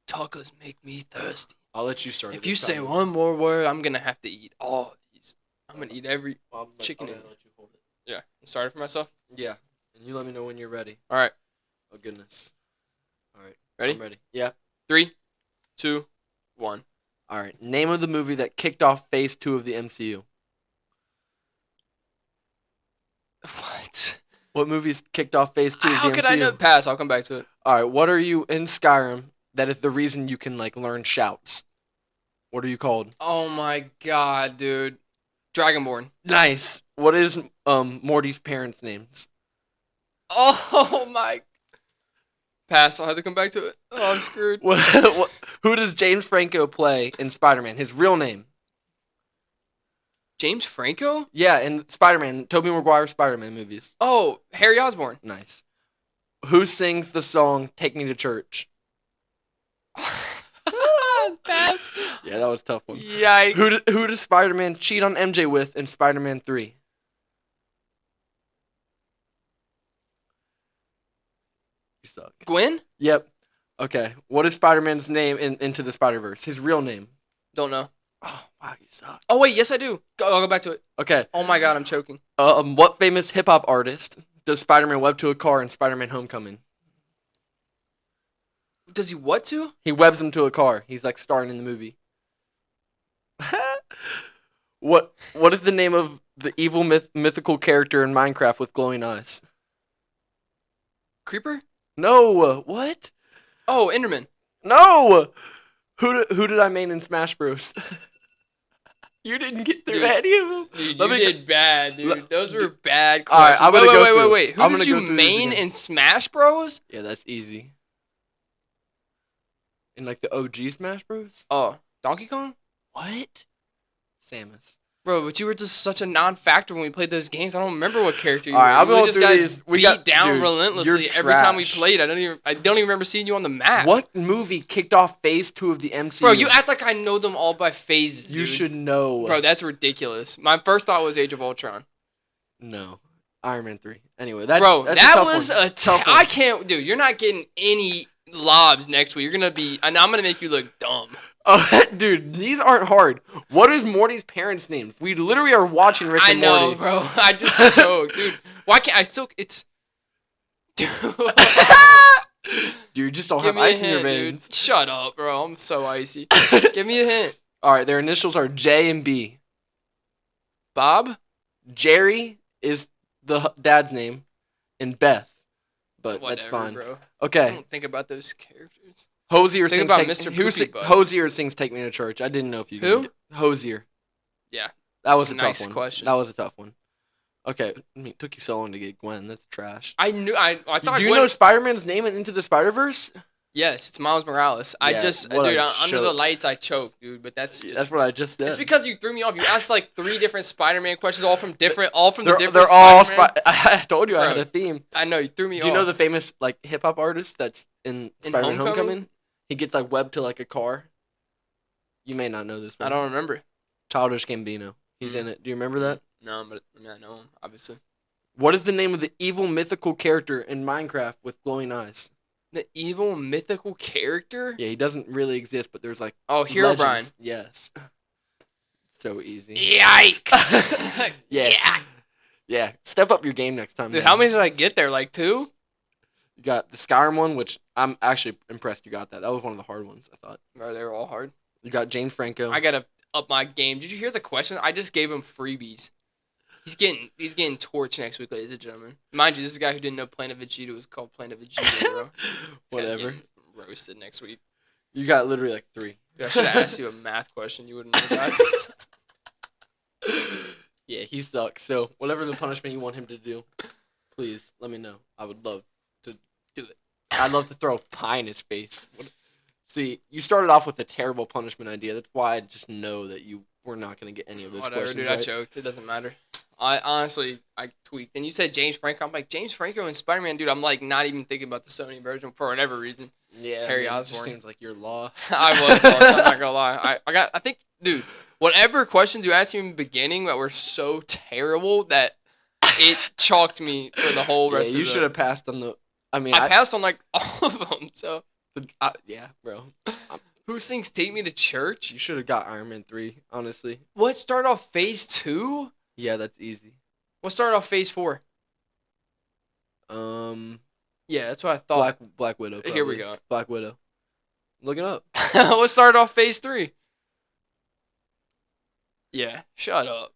Talkers make me thirsty. I'll let you start. If you say one more word, I'm gonna have to eat all of these. I'm gonna eat every chicken. I'll in let you hold it. Yeah. Started for myself. Yeah, and you let me know when you're ready. All right. Oh goodness. All right. Ready? I'm ready. Yeah. 3, 2, 1. All right. Name of the movie that kicked off Phase 2 of the MCU. What? What movies kicked off Phase 2 of How the could MCU? I know? Pass. I'll come back to it. All right. What are you in Skyrim? That is the reason you can like learn shouts. What are you called? Oh my god, dude. Dragonborn. Nice. What is Morty's parents' names? Oh my. Pass. I'll have to come back to it. Oh, I'm screwed. Who does James Franco play in Spider-Man? His real name. James Franco? Yeah, in Spider-Man, Tobey Maguire Spider-Man movies. Oh, Harry Osborn. Nice. Who sings the song "Take Me to Church"? Pass. Yeah, that was a tough one. Yikes. Who does Spider-Man cheat on MJ with in Spider-Man 3? You suck. Gwen? Yep. Okay. What is Spider-Man's name in Into the Spider-Verse? His real name. Don't know. Oh, wow, you suck. Oh wait, yes I do. I'll go back to it. Okay. Oh my god, I'm choking. What famous hip-hop artist does Spider-Man web to a car in Spider-Man Homecoming? Does he what to? He webs him to a car. He's like starring in the movie. What is the name of the evil mythical character in Minecraft with glowing eyes? Creeper? No. What? Oh, Enderman. No. Who did I main in Smash Bros? You didn't get through any of them. Dude, you did bad, dude. Those were bad All right, questions. I'm gonna go through. Wait. I'm Who gonna did go you through these main again. in Smash Bros? Yeah, that's easy. In like the OG Smash Bros? Oh, Donkey Kong? What? Samus. Bro, but you were just such a non-factor when we played those games. I don't remember what character you All were. right, I'm We going just through got these. beat down Dude, relentlessly you're every time we trash. played. I don't even remember seeing you on the map. What movie kicked off Phase 2 of the MCU? Bro, you act like I know them all by phases, You dude. should know. Bro, that's ridiculous. My first thought was Age of Ultron. No. Iron Man 3. Anyway, that's Bro, that's that a tough was one. a Tough one. I can't, dude. You're not getting any lobs next week. You're gonna be, and I'm gonna make you look dumb. Oh, dude, these aren't hard. What is Morty's parents' names? We literally are watching Rick I and know, Morty. bro. I just choked, dude. Why can't I still? It's. Dude, You just don't give have me a ice in your hint, veins. dude. Shut up, bro. I'm so icy. Give me a hint. All right, their initials are J and B. Bob. Jerry is the dad's name, and Beth. But Whatever, that's fine. bro. Okay. I don't think about those characters. Hosier Think sings about take, Mr. who Poopy Butt. Hosier sings "Take Me to Church." I didn't know if you Who? knew it. Hosier. Yeah. That was a Nice tough one. question. That was a tough one. Okay, I mean, it took you so long to get Gwen. That's trash. I knew. I thought. Do you know Spider-Man's name in Into the Spider-Verse? Yes, it's Miles Morales. I Yeah, just, what a dude, under the joke. lights, I choked, dude. But that's just. That's what I just said. It's because you threw me off. You asked like 3 different Spider-Man questions, all from the different They're all. Spider-Man. I told you I Bro, had a theme. I know you threw me off. Do you know the famous like hip hop artist that's in Spider-Man Homecoming? Homecoming? He gets like webbed to like a car. You may not know this one. I don't remember. Childish Gambino. He's in it. Do you remember that? No, but I mean, I know him, obviously. What is the name of the evil mythical character in Minecraft with glowing eyes? The evil mythical character? Yeah, he doesn't really exist, but there's like Oh, Herobrine. legends. Yes. So easy. Yikes! Yeah. Yeah. Step up your game next time. Dude, man. how many did I get there? Like 2? You got the Skyrim one, which I'm actually impressed you got that. That was one of the hard ones, I thought. Bro, they were all hard. You got James Franco. I gotta up my game. Did you hear the question? I just gave him freebies. He's getting torched next week, ladies and gentlemen. Mind you, this is a guy who didn't know Planet Vegeta was called Planet Vegeta, bro. This guy's Whatever. getting roasted next week. You got literally like 3. Dude, I should have asked you a math question. You wouldn't know that. Yeah, he sucks. So whatever the punishment you want him to do, please let me know. I would love to Do it. I'd love to throw a pie in his face. See, you started off with a terrible punishment idea. That's why I just know that you were not going to get any of those Whatever, questions dude. right. I joked. It doesn't matter. I honestly, I tweaked. And you said James Franco. I'm like, James Franco and Spider-Man, dude. I'm like not even thinking about the Sony version for whatever reason. Yeah, Harry It Osborn. just seems like you're lost. I was lost. I'm not gonna lie. I think, dude. Whatever questions you asked me in the beginning that were so terrible that it chalked me for the whole rest you of the. should have passed on the. I mean, I passed on like all of them. So yeah, bro. who sings "Take Me to Church"? You should have got Iron Man 3, honestly. What started off Phase 2? Yeah, that's easy. What started off Phase 4? Yeah, that's what I thought. Black Widow. Here we probably. go. Black Widow. Look it up. What started off Phase 3? Yeah, shut up.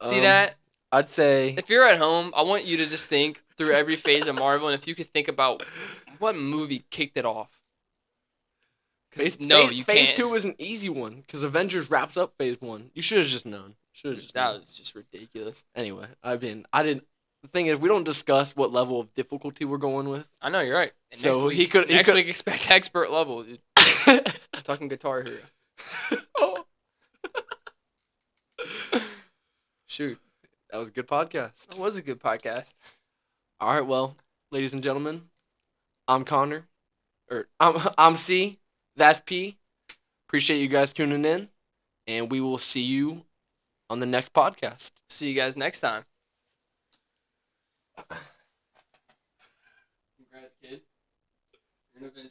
See that? I'd say If you're at home, I want you to just think through every phase of Marvel, and if you could think about what movie kicked it off. You Phase can't. 2 was an easy one because Avengers wraps up Phase 1. You should have just known. That was just ridiculous. Anyway, I didn't. The thing is, we don't discuss what level of difficulty we're going with. I know you're right. And So next week expect expert level, dude. I'm talking Guitar Hero. Oh. Shoot, That was a good podcast. that was a good podcast. All right, well, ladies and gentlemen, I'm Connor, I'm C. That's P. Appreciate you guys tuning in, and we will see you on the next podcast. See you guys next time. Congrats, kid. You're an Avenger.